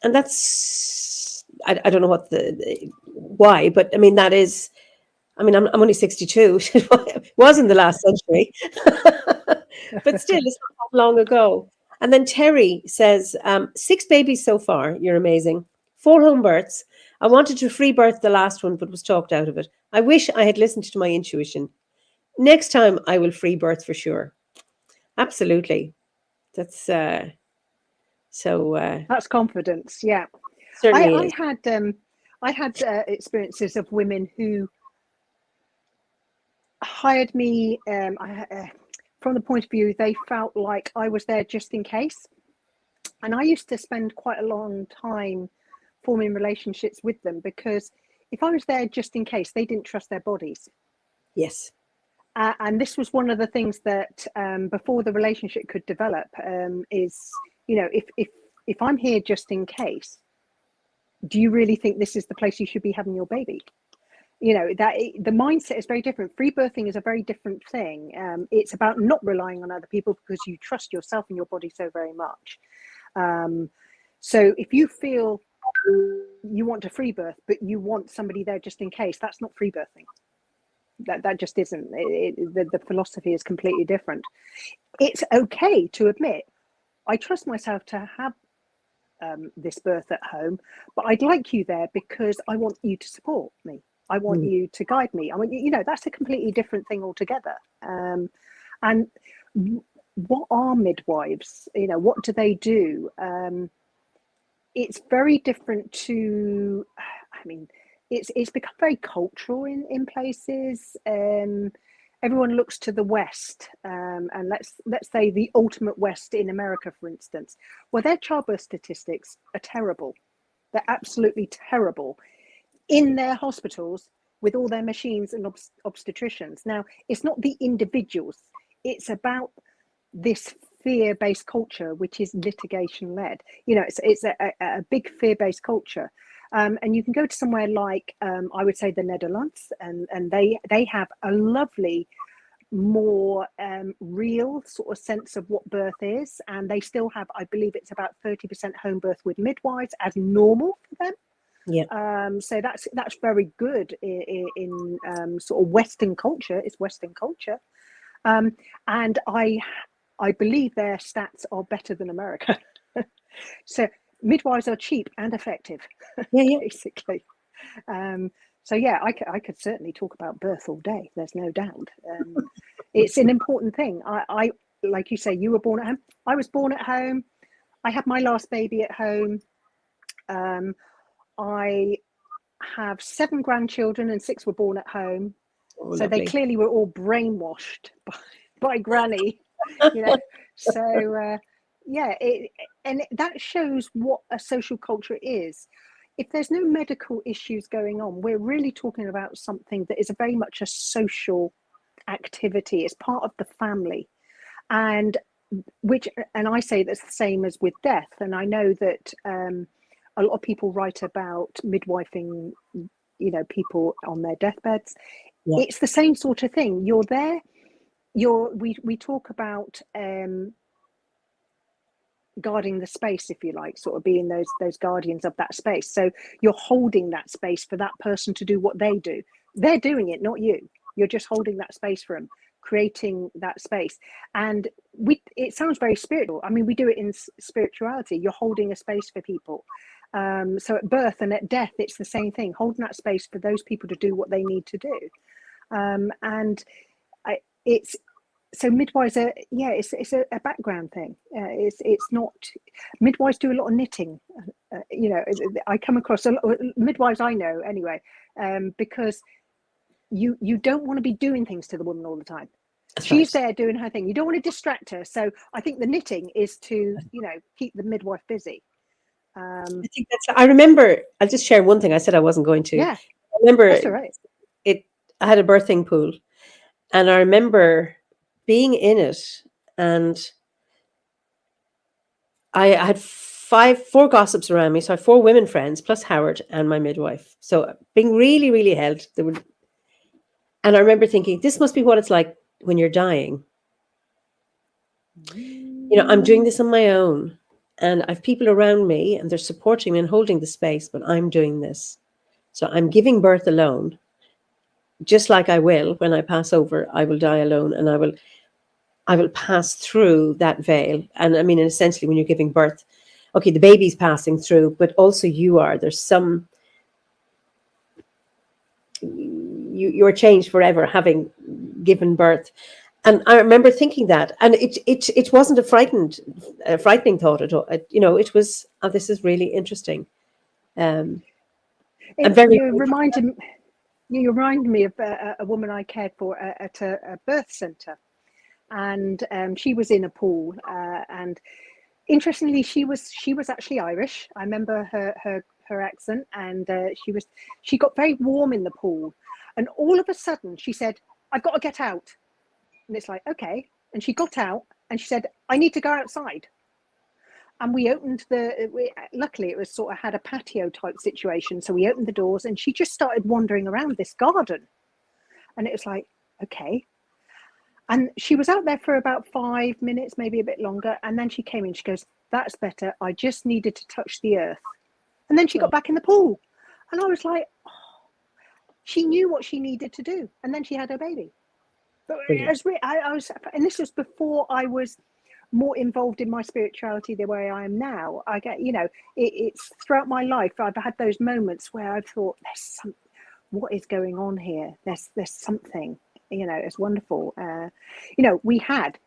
And that's, I don't know what why, but I mean, that is, I mean, I'm only 62. It was in the last century, but still, it's not that long ago. And then Terry says, 6 babies so far. You're amazing. 4 home births. I wanted to free birth the last one, but was talked out of it. I wish I had listened to my intuition. Next time I will free birth for sure. Absolutely. That's That's confidence. Yeah. certainly I is. had experiences of women who hired me from the point of view they felt like I was there just in case. And I used to spend quite a long time forming relationships with them, because if I was there just in case, they didn't trust their bodies. Yes. And this was one of the things that before the relationship could develop, is, if I'm here just in case, do you really think this is the place you should be having your baby? That the mindset is very different. Free birthing is a very different thing. It's about not relying on other people, because you trust yourself and your body so very much. So if you feel you want a free birth, but you want somebody there just in case, that's not free birthing. That just isn't. The philosophy is completely different. It's okay to admit, I trust myself to have this birth at home, but I'd like you there because I want you to support me. I want you to guide me. I mean, that's a completely different thing altogether. And what are midwives? What do they do? It's very different to, I mean, it's become very cultural in places. Everyone looks to the West, and let's say the ultimate West in America, for instance. Well, their childbirth statistics are terrible. They're absolutely terrible in their hospitals with all their machines and obstetricians. Now, it's not the individuals. It's about this fear-based culture, which is litigation-led. It's a big fear-based culture. And you can go to somewhere like, I would say, the Netherlands, and they have a lovely, more real sort of sense of what birth is. And they still have, I believe it's about 30% home birth with midwives as normal for them. Yeah. So that's very good in sort of Western culture. It's Western culture. And I believe their stats are better than America. So midwives are cheap and effective, basically. So yeah, I could certainly talk about birth all day. There's no doubt. It's an important thing. like you say, you were born at home. I was born at home. I had my last baby at home. I have 7 grandchildren and 6 were born at home. Oh, So they lovely. clearly were all brainwashed by granny, you know. So yeah, and that shows what a social culture is. If there's no medical issues going on, we're really talking about something that is very much a social activity. It's part of the family, and I say that's the same as with death. And I know that a lot of people write about midwifing, you know, people on their deathbeds. Yeah. It's the same sort of thing. You're there. We talk about guarding the space, if you like, sort of being those guardians of that space. So you're holding that space for that person to do what they do. They're doing it, not you. You're just holding that space for them, creating that space. And it sounds very spiritual. I mean, we do it in spirituality. You're holding a space for people. So at birth and at death, it's the same thing, holding that space for those people to do what they need to do. It's so midwives are, yeah, it's a background thing. It's not, midwives do a lot of knitting. You know, I come across a lot of midwives I know anyway, because you don't want to be doing things to the woman all the time. That's She's right. there doing her thing. You don't want to distract her. So I think the knitting is to, you know, keep the midwife busy. I think I remember, I'll just share one thing. I said I wasn't going to. Yeah, I remember that's all right. I had a birthing pool, and I remember being in it, and I had 4 gossips around me. So I had 4 women friends plus Howard and my midwife. So being really, really held. And I remember thinking, this must be what it's like when you're dying. You know, I'm doing this on my own, and I've people around me, and they're supporting me and holding the space, but I'm doing this. So I'm giving birth alone, just like I will when I pass over. I will die alone, and I will pass through that veil. And I mean, essentially, when you're giving birth, okay, the baby's passing through, but also you are. There's some, you're changed forever having given birth. And I remember thinking that, and it wasn't a frightening thought at all. You know, it was, oh, this is really interesting. I'm very You grateful. remind me of a woman I cared for at a birth centre, and she was in a pool, and interestingly, she was actually Irish. I remember her accent, and she got very warm in the pool, and all of a sudden she said, "I've got to get out," and it's like, okay, and she got out and she said, "I need to go outside." And we opened luckily it was sort of had a patio type situation, so we opened the doors and she just started wandering around this garden, and it was like, okay. And she was out there for about 5 minutes, maybe a bit longer. And then she came in, she goes, "That's better. I just needed to touch the earth." And then she got back in the pool. And I was like, oh, she knew what she needed to do. And then she had her baby. But Brilliant. I was, and this was before I was more involved in my spirituality the way I am now. I get, you know, it's throughout my life, I've had those moments where I've thought, what is going on here? There's something. You know, it's wonderful. You know, we had,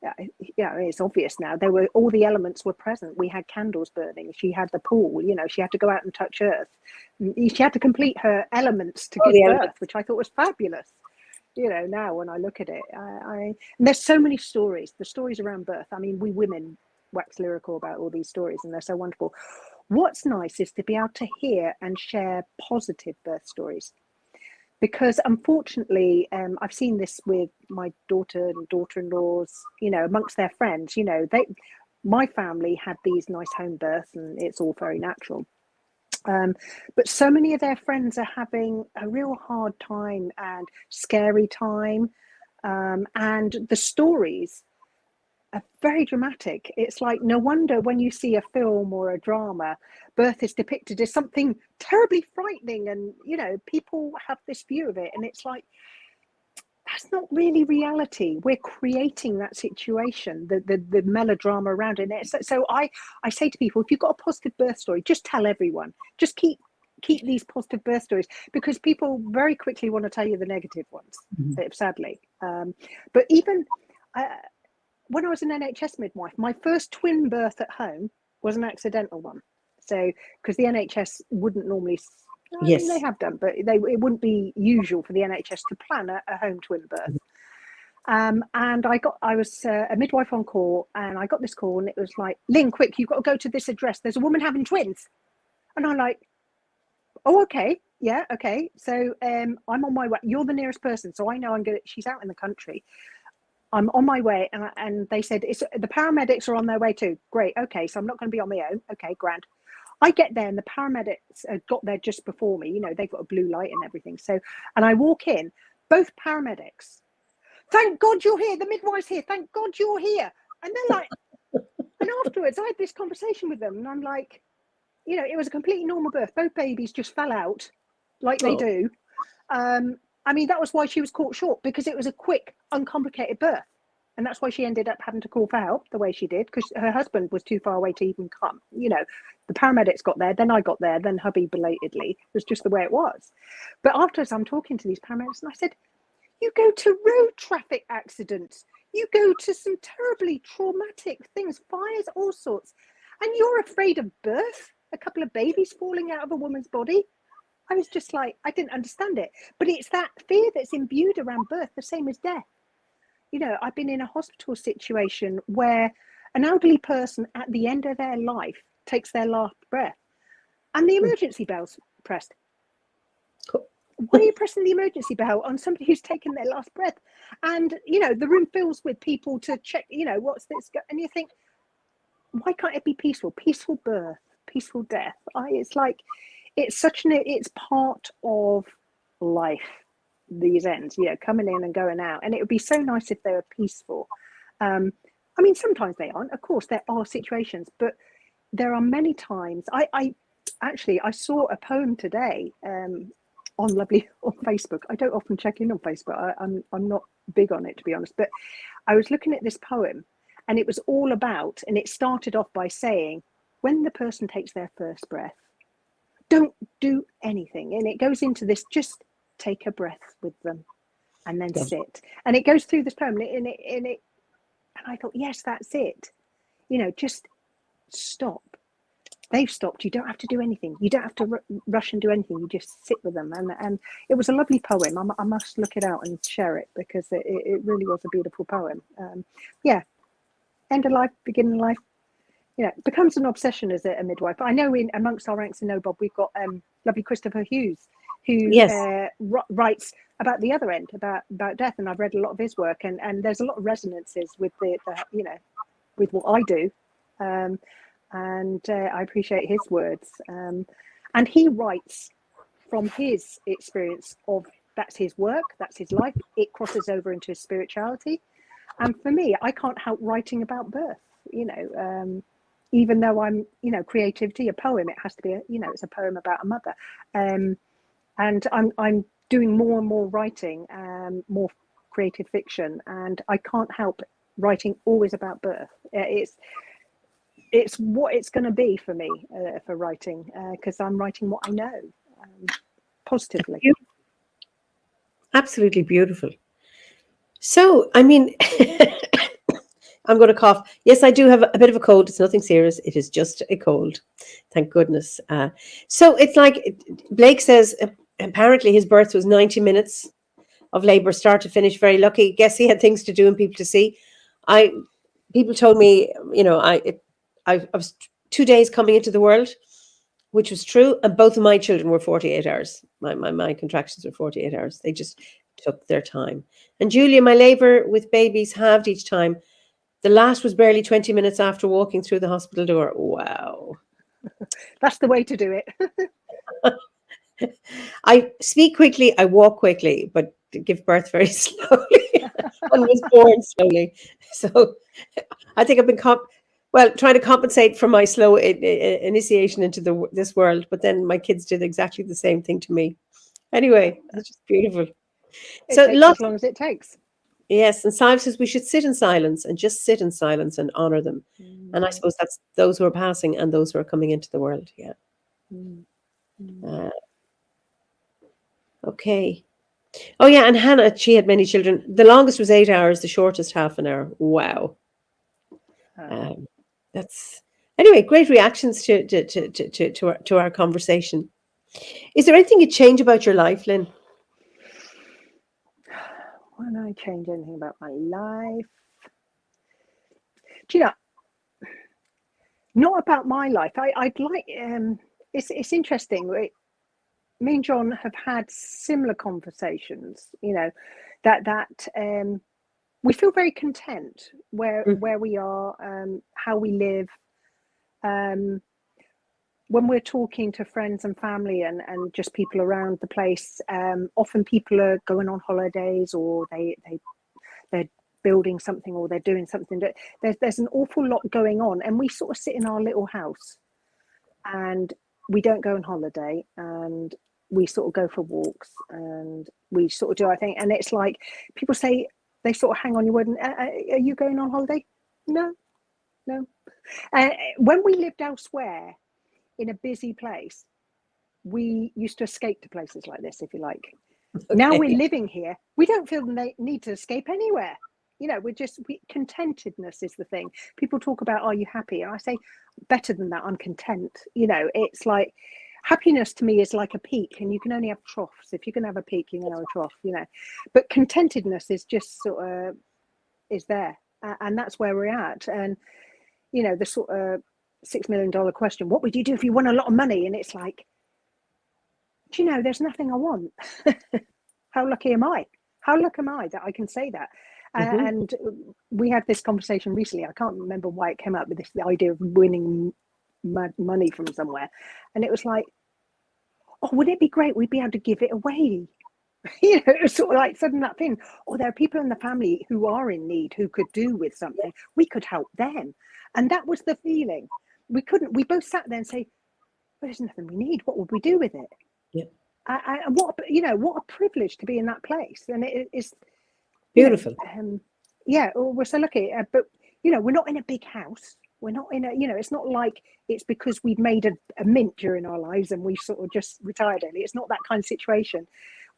yeah, it's obvious now. There were all the elements were present. We had candles burning. She had the pool. You know, she had to go out and touch earth. She had to complete her elements to All give the birth, elements. which I thought was fabulous. You know, now when I look at it, and there's so many stories. The stories around birth. I mean, we women wax lyrical about all these stories, and they're so wonderful. What's nice is to be able to hear and share positive birth stories. Because unfortunately, I've seen this with my daughter and daughter-in-laws, you know, amongst their friends. You know, my family had these nice home births, and it's all very natural. But so many of their friends are having a real hard time and scary time, and the stories are very dramatic. It's like, no wonder when you see a film or a drama, birth is depicted as something terribly frightening, and you know, people have this view of it, and it's like, that's not really reality. We're creating that situation, the melodrama around it. So I say to people, if you've got a positive birth story, just tell everyone. Just keep these positive birth stories, because people very quickly want to tell you the negative ones, sadly. But even when I was an NHS midwife, my first twin birth at home was an accidental one. So, because the NHS wouldn't normally, I mean, they Yes. have done, but it wouldn't be usual for the NHS to plan a home twin birth. And I was a midwife on call, and I got this call, and it was like, Lynn, quick, you've got to go to this address. There's a woman having twins. And I'm like, oh, okay. Yeah, okay. So I'm on my way. You're the nearest person, so I know she's out in the country. I'm on my way, and they said the paramedics are on their way too. Great, okay, so I'm not going to be on my own. Okay, grand. I get there, and the paramedics had got there just before me. You know, they've got a blue light and everything. So, and I walk in, both paramedics. Thank God you're here. The midwife's here. Thank God you're here. And they're like, and afterwards, I had this conversation with them, and I'm like, you know, it was a completely normal birth. Both babies just fell out, like they do. I mean, that was why she was caught short, because it was a quick, uncomplicated birth. And that's why she ended up having to call for help the way she did, because her husband was too far away to even come. You know, the paramedics got there, then I got there, then hubby belatedly. It was just the way it was. But afterwards, I'm talking to these paramedics, and I said, you go to road traffic accidents. You go to some terribly traumatic things, fires, all sorts. And you're afraid of birth? A couple of babies falling out of a woman's body? I was just like, I didn't understand it. But it's that fear that's imbued around birth, the same as death. You know, I've been in a hospital situation where an elderly person at the end of their life takes their last breath, and the emergency bell's pressed. Why are you pressing the emergency bell on somebody who's taken their last breath? And, you know, the room fills with people to check, you know, what's this? And you think, why can't it be peaceful? Peaceful birth, peaceful death. It's like, it's part of life, these ends, you know, coming in and going out. And it would be so nice if they were peaceful. I mean, sometimes they aren't. Of course, there are situations, but there are many times. I saw a poem today on Facebook. I don't often check in on Facebook. I'm not big on it, to be honest. But I was looking at this poem, and it was all about, and it started off by saying, when the person takes their first breath, don't do anything. And it goes into this, just take a breath with them and then sit. And it goes through this poem, and I thought, yes, that's it. You know, just stop. They've stopped. You don't have to do anything. You don't have to rush and do anything. You just sit with them. And it was a lovely poem. I must look it out and share it, because it really was a beautiful poem. Yeah. End of life, beginning of life. You know, it becomes an obsession as a midwife. I know amongst our ranks in OBOD, we've got lovely Christopher Hughes, who writes about the other end, about death. And I've read a lot of his work, and there's a lot of resonances with the you know, with what I do. And I appreciate his words. And he writes from his experience of, that's his work, that's his life. It crosses over into his spirituality. And for me, I can't help writing about birth, you know, even though I'm, you know, creativity, a poem, it has to be, you know, it's a poem about a mother. And I'm doing more and more writing, more creative fiction, and I can't help writing always about birth. It's what it's going to be for me, for writing, because I'm writing what I know, positively. Absolutely beautiful. So, I mean, I'm going to cough. Yes, I do have a bit of a cold. It's nothing serious. It is just a cold. Thank goodness. So it's like Blake says, apparently his birth was 90 minutes of labour, start to finish. Very lucky. Guess he had things to do and people to see. People told me, you know, I was 2 days coming into the world, which was true. And both of my children were 48 hours. My contractions were 48 hours. They just took their time. And Julia, my labour with babies halved each time. The last was barely 20 minutes after walking through the hospital door. Wow. That's the way to do it. I speak quickly, I walk quickly, but give birth very slowly and was born slowly. So I think I've been trying to compensate for my slow initiation into this world, but then my kids did exactly the same thing to me. Anyway, it's just beautiful. It takes as long as it takes. Yes, and Sive says we should sit in silence and just sit in silence and honour them. And I suppose that's those who are passing and those who are coming into the world. Yeah. Okay. Oh, yeah, and Hannah, she had many children. The longest was 8 hours, the shortest half an hour. Wow. That's anyway. Great reactions to our conversation. Is there anything you change about your life, Lynn? Why I change anything about my life? Do you know? Not about my life. I'd like. It's interesting. Me and John have had similar conversations. You know, that we feel very content where we are, how we live. When we're talking to friends and family and just people around the place, often people are going on holidays, or they're building something, or they're doing something. There's an awful lot going on, and we sort of sit in our little house, and we don't go on holiday, and we sort of go for walks, and we sort of do our thing. And it's like people say, they sort of hang on your word. And, are you going on holiday? No. When we lived elsewhere in a busy place, we used to escape to places like this, if you like. Okay. Now we're living here, we don't feel the need to escape anywhere. You know, contentedness is the thing. People talk about, are you happy? And I say, better than that, I'm content. You know, it's like, happiness to me is like a peak, and you can only have troughs. If you can have a peak, you can have a trough, you know. But contentedness is just sort of, is there. And that's where we're at. And, you know, the sort of $6 million question, what would you do if you won a lot of money? And it's like, do you know, there's nothing I want. How lucky am I? How lucky am I that I can say that? And we had this conversation recently. I can't remember why it came up with the idea of winning money from somewhere. And it was like, oh, wouldn't it be great? We'd be able to give it away. You know, it was sort of like sudden that thing. Or there are people in the family who are in need, who could do with something. We could help them. And that was the feeling. We both sat there and say, well, there's nothing we need. What would we do with it? Yeah. And what a privilege to be in that place. And it is beautiful. We're so lucky. But, you know, we're not in a big house. We're not in a, you know, it's not like it's because we've made a mint during our lives and we sort of just retired early. It's not that kind of situation.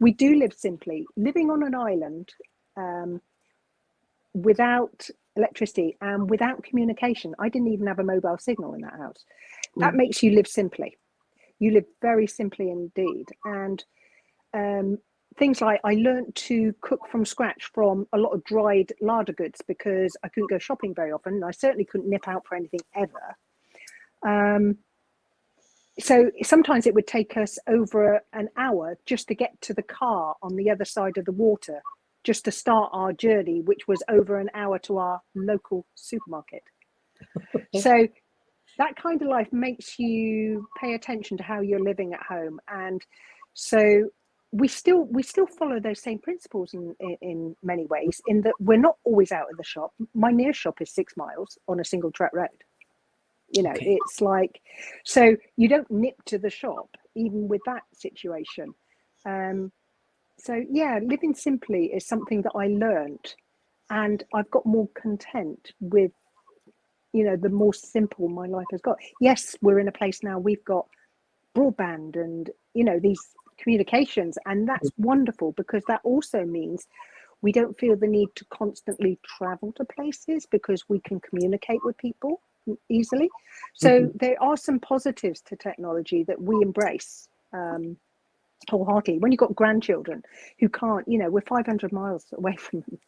We do live simply. Living on an island without electricity and without communication. I didn't even have a mobile signal in that house. That makes you live simply. You live very simply indeed. And things like, I learned to cook from scratch from a lot of dried larder goods because I couldn't go shopping very often. I certainly couldn't nip out for anything ever. So sometimes it would take us over an hour just to get to the car on the other side of the water, just to start our journey, which was over an hour to our local supermarket. So that kind of life makes you pay attention to how you're living at home. And so we still follow those same principles in many ways, in that we're not always out of the shop. My nearest shop is 6 miles on a single track road. You know, It's like, so you don't nip to the shop, even with that situation. So yeah, living simply is something that I learned, and I've got more content with, you know, the more simple my life has got. Yes, we're in a place now, we've got broadband and, you know, these communications, and that's wonderful, because that also means we don't feel the need to constantly travel to places, because we can communicate with people easily. So there are some positives to technology that we embrace wholeheartedly. When you've got grandchildren who can't, you know, we're 500 miles away from them,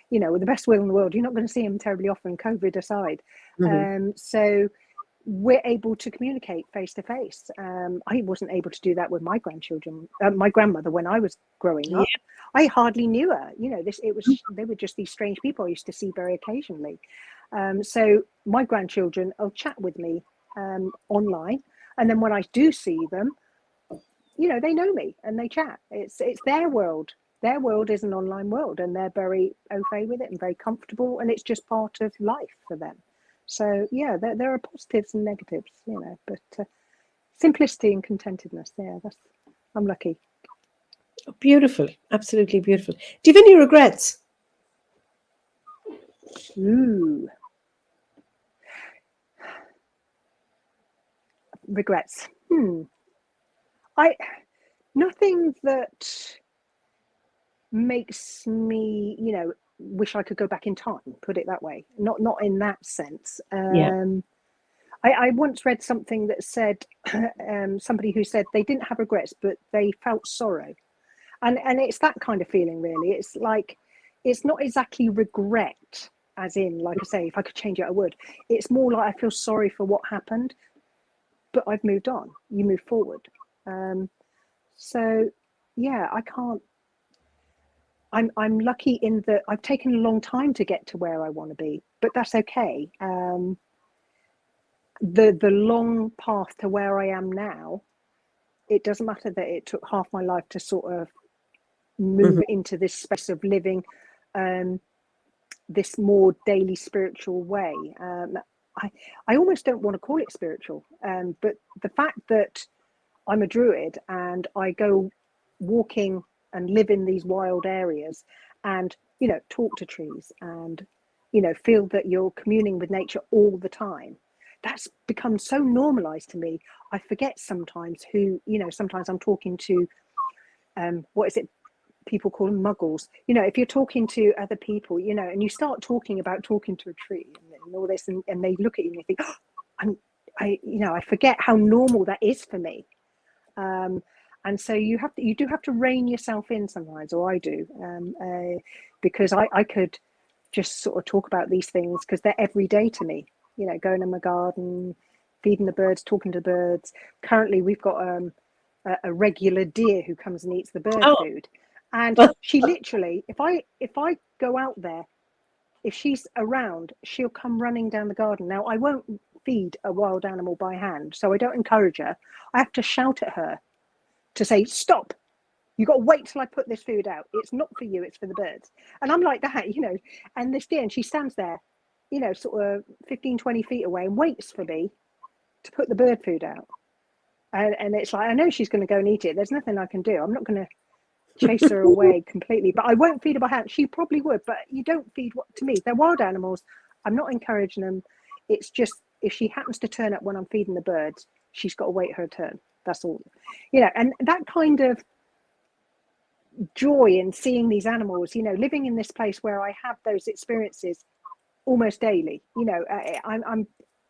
you know, with the best will in the world, you're not going to see them terribly often, COVID aside. So we're able to communicate face to face. I wasn't able to do that with my grandchildren, my grandmother, when I was growing up. I hardly knew her. You know, they were just these strange people I used to see very occasionally. So my grandchildren will chat with me online, and then when I do see them, you know, they know me and they chat. It's their world. Their world is an online world, and they're very au fait with it and very comfortable, and it's just part of life for them. So yeah, there are positives and negatives, you know, but simplicity and contentedness. Yeah, I'm lucky. Beautiful, absolutely beautiful. Do you have any regrets? Regrets. Nothing that makes me, you know, wish I could go back in time, put it that way. Not in that sense. Yeah. I once read something that said, somebody who said they didn't have regrets, but they felt sorrow. And it's that kind of feeling, really. It's like, it's not exactly regret, as in, like I say, if I could change it, I would. It's more like I feel sorry for what happened, but I've moved on. You move forward. So, yeah, I can't. I'm lucky in that I've taken a long time to get to where I want to be, but that's okay. The long path to where I am now, it doesn't matter that it took half my life to sort of move into this space of living this more daily spiritual way. I almost don't want to call it spiritual, but the fact that I'm a druid and I go walking and live in these wild areas and, you know, talk to trees and, you know, feel that you're communing with nature all the time. That's become so normalized to me. I forget sometimes who, you know, sometimes I'm talking to, what is it? People call them muggles. You know, if you're talking to other people, you know, and you start talking about talking to a tree and all this, and they look at you and you think, oh, you know, I forget how normal that is for me. And so you do have to rein yourself in sometimes, or I do, because I could just sort of talk about these things because they're every day to me. You know, going in my garden, feeding the birds, talking to the birds. Currently, we've got a regular deer who comes and eats the bird food, and she literally, if I go out there, if she's around, she'll come running down the garden. Now, I won't feed a wild animal by hand, so I don't encourage her. I have to shout at her to say, stop, you got to wait till I put this food out. It's not for you, it's for the birds. And I'm like that, you know, and this deer, and she stands there, you know, sort of 15, 20 feet away and waits for me to put the bird food out. And it's like, I know she's going to go and eat it. There's nothing I can do. I'm not going to chase her away completely, but I won't feed her by hand. She probably would, but you don't feed to me. They're wild animals. I'm not encouraging them. It's just, if she happens to turn up when I'm feeding the birds, she's got to wait her turn. That's all, you know. And that kind of joy in seeing these animals, you know, living in this place where I have those experiences almost daily, you know,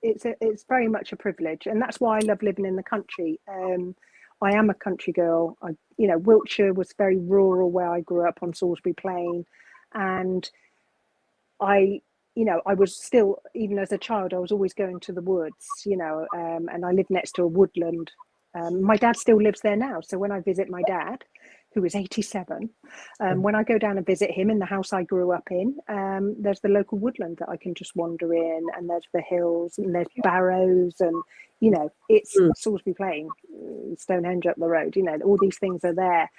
it's very much a privilege, and that's why I love living in the country. I am a country girl. You know, Wiltshire was very rural where I grew up on Salisbury Plain, and you know, I was still, even as a child, I was always going to the woods, you know, and I lived next to a woodland. My dad still lives there now. So when I visit my dad, who is 87, when I go down and visit him in the house I grew up in, there's the local woodland that I can just wander in, and there's the hills, and there's barrows, and, you know, it's Salisbury Plain, Stonehenge up the road, you know, all these things are there.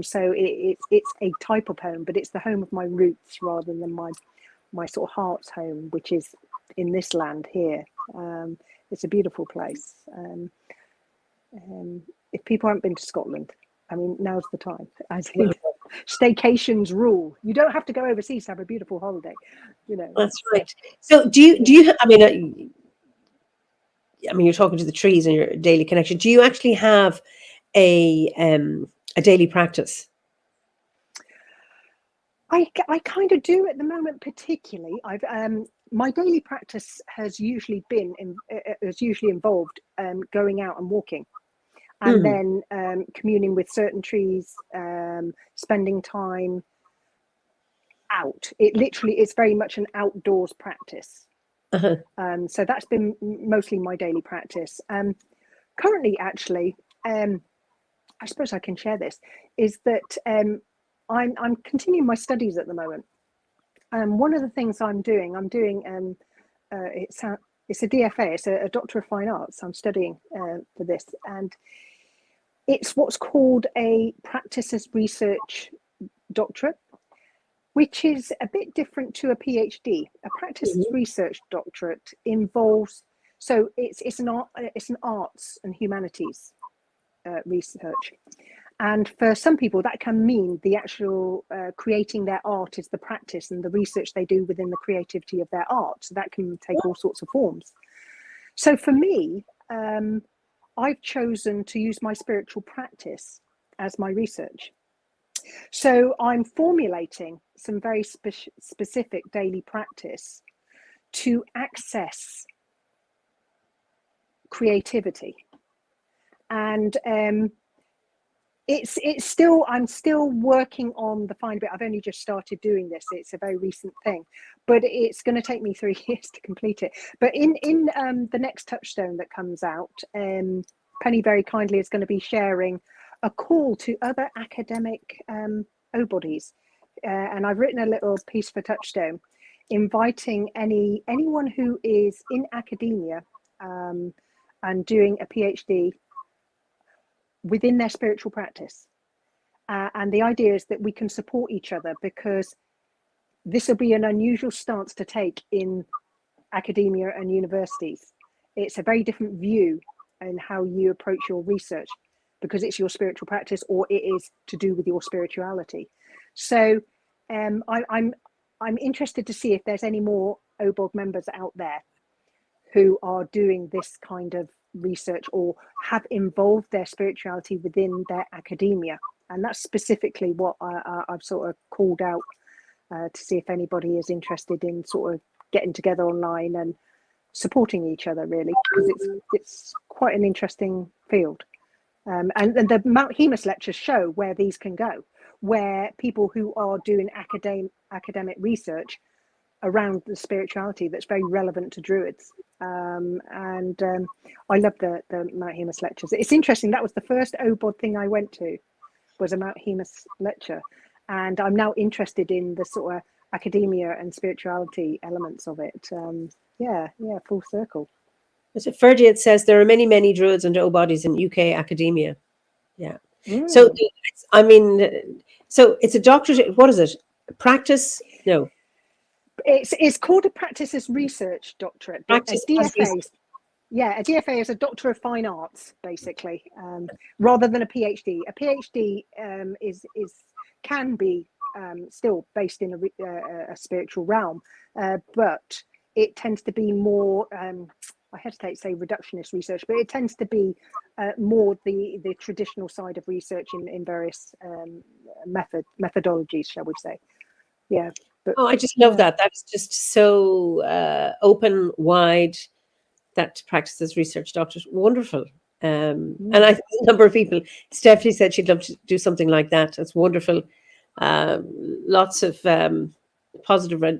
So it's a type of home, but it's the home of my roots rather than my sort of heart's home, which is in this land here. It's a beautiful place. If people haven't been to Scotland, I mean, now's the time. I think staycations rule. You don't have to go overseas to have a beautiful holiday, you know. That's right. So do you, I mean, you're talking to the trees and your daily connection. Do you actually have a daily practice? I kind of do at the moment, particularly. I've my daily practice has usually involved going out and walking, and then communing with certain trees, spending time out. It's very much an outdoors practice. So that's been mostly my daily practice. Currently, actually, I suppose I can share this, is that I'm continuing my studies at the moment. One of the things I'm doing it's a DFA, it's a Doctor of Fine Arts. I'm studying for this, and it's what's called a practice as research doctorate, which is a bit different to a PhD. A practice as research doctorate involves, so it's an arts and humanities research. And for some people, that can mean the actual creating their art is the practice, and the research they do within the creativity of their art. So that can take all sorts of forms. So for me, I've chosen to use my spiritual practice as my research. So I'm formulating some very specific daily practice to access creativity. And it's still, I'm still working on the fine bit. I've only just started doing this. It's a very recent thing, but it's going to take me 3 years to complete it. But in the next touchstone that comes out, Penny very kindly is going to be sharing a call to other academic OBODs. And I've written a little piece for Touchstone, inviting anyone who is in academia and doing a PhD within their spiritual practice. And the idea is that we can support each other, because this will be an unusual stance to take in academia and universities. It's a very different view in how you approach your research, because it's your spiritual practice, or it is to do with your spirituality. So I'm interested to see if there's any more OBOD members out there who are doing this kind of research or have involved their spirituality within their academia. And that's specifically what I've sort of called out to see if anybody is interested in sort of getting together online and supporting each other, really, because it's quite an interesting field. And the Mount Hemus lectures show where these can go, where people who are doing academic research around the spirituality that's very relevant to Druids. I love the Mount Hemus lectures. It's interesting, that was the first OBOD thing I went to, was a Mount Hemus lecture. And I'm now interested in the sort of academia and spirituality elements of it. Yeah, full circle. So Ferdiet says there are many Druids and OBODs in UK academia. Yeah. So, I mean, so it's a doctorate. What is it? Practice? No. It's called a practice as research doctorate. Practice a DFA. Yeah, a DFA is a Doctor of Fine Arts, basically, rather than a PhD. A PhD can be still based in a spiritual realm, but it tends to be more. I hesitate to say reductionist research, but it tends to be more the traditional side of research in various methodologies, shall we say? Yeah. But, I just love that. That's just so open, wide. That practices research doctors, wonderful. And I think a number of people. Stephanie said she'd love to do something like that. That's wonderful. Lots of positive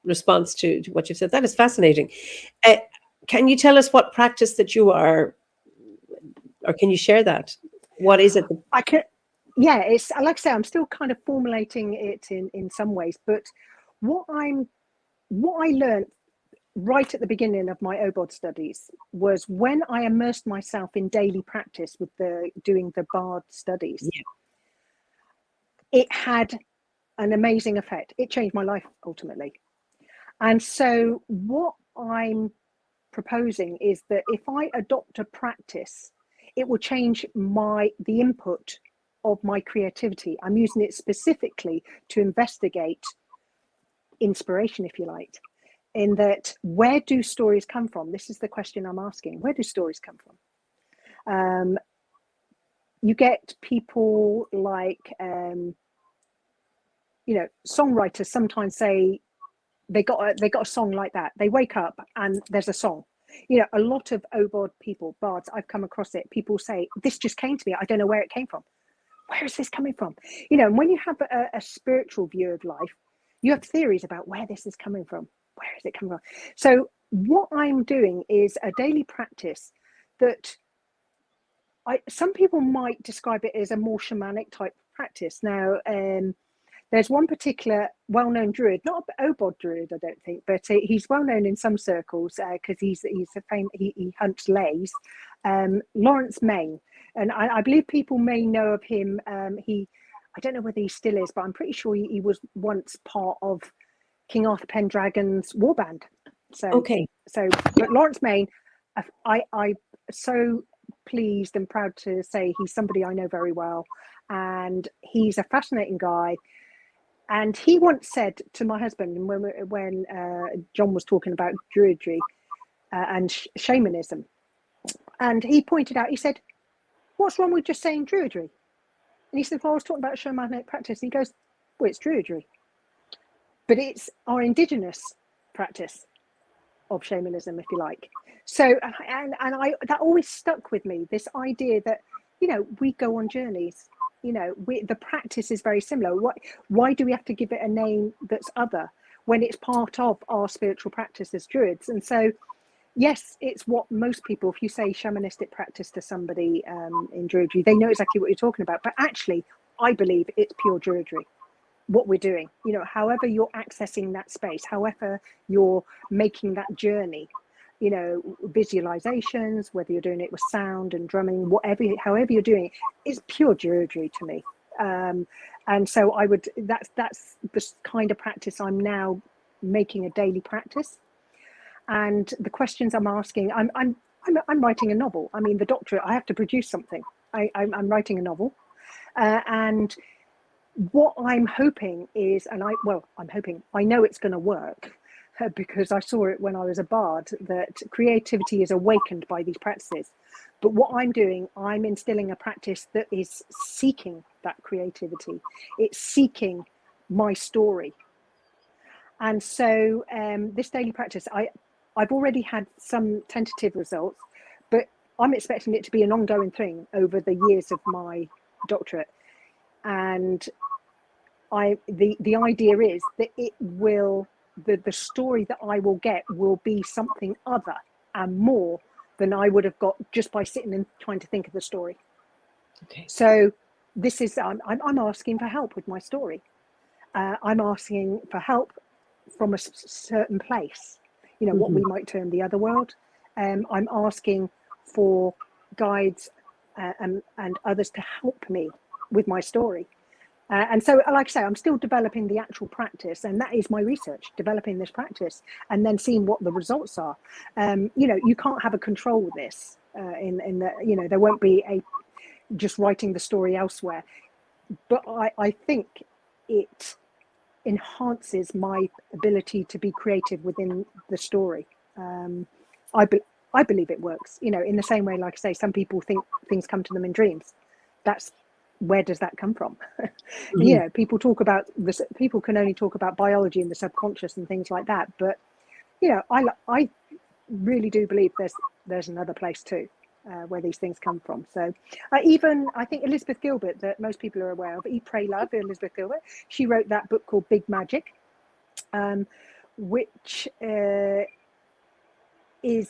response to what you've said. That is fascinating. Can you tell us what practice that you are, or can you share that? What is it? I can. Yeah, it's like I say, I'm still kind of formulating it in some ways. But what I learned right at the beginning of my OBOD studies was when I immersed myself in daily practice with doing the BARD studies. Yeah. It had an amazing effect. It changed my life ultimately. And so what I'm proposing is that if I adopt a practice, it will change the input of my creativity. I'm using it specifically to investigate inspiration, if you like, in that, where do stories come from? This is the question I'm asking. Where do stories come from? You get people like, songwriters sometimes say they got a song like that. They wake up and there's a song. A lot of OBOD people, bards, I've come across it. People say, this just came to me. I don't know where it came from. Where is this coming from? And when you have a spiritual view of life, you have theories about where this is coming from. Where is it coming from? So what I'm doing is a daily practice that some people might describe it as a more shamanic type practice. Now, there's one particular well-known druid, not an OBOD druid, I don't think, but he's well-known in some circles because he hunts lays. Lawrence Main, and I believe people may know of him. I don't know whether he still is, but I'm pretty sure he was once part of King Arthur Pendragon's warband. But Lawrence Main, I'm so pleased and proud to say he's somebody I know very well, and he's a fascinating guy. And he once said to my husband, when John was talking about druidry and shamanism, and he pointed out, he said, "What's wrong with just saying druidry? And he said, well, I was talking about shamanic practice. And he goes, well, it's Druidry. But it's our indigenous practice of shamanism, if you like. So, and I that always stuck with me, this idea that, you know, we go on journeys, you know, the practice is very similar. Why do we have to give it a name that's other when it's part of our spiritual practice as Druids? And so, yes, it's what most people, if you say shamanistic practice to somebody in Druidry, they know exactly what you're talking about. But actually, I believe it's pure Druidry, what we're doing. You know, however you're accessing that space, however you're making that journey, you know, visualizations, whether you're doing it with sound and drumming, whatever, however you're doing it, it's pure Druidry to me. And so I would, that's the kind of practice I'm now making a daily practice. And the questions I'm asking, I'm writing a novel. I mean, the doctorate, I have to produce something. I'm writing a novel, and what I'm hoping is, and I'm hoping, I know it's going to work, because I saw it when I was a bard, that creativity is awakened by these practices. But what I'm doing, I'm instilling a practice that is seeking that creativity. It's seeking my story. And so this daily practice, I've already had some tentative results, but I'm expecting it to be an ongoing thing over the years of my doctorate. And the idea is that it will, the story that I will get will be something other and more than I would have got just by sitting and trying to think of the story. Okay. So this is, I'm asking for help with my story. I'm asking for help from a certain place, you know, what we might term the other world. I'm asking for guides and others to help me with my story. And so, like I say, I'm still developing the actual practice, and that is my research, developing this practice and then seeing what the results are. You know, you can't have a control with this in the, you know, there won't be a just writing the story elsewhere. But I think it enhances my ability to be creative within the story. I believe it works, you know, in the same way, like I say, some people think things come to them in dreams. That's, where does that come from? You know, people talk about this, people can only talk about biology and the subconscious and things like that. But, you know, I really do believe there's another place too, where these things come from. So even, I think Elizabeth Gilbert, that most people are aware of, Eat, Pray, Love, Elizabeth Gilbert, she wrote that book called Big Magic, which is,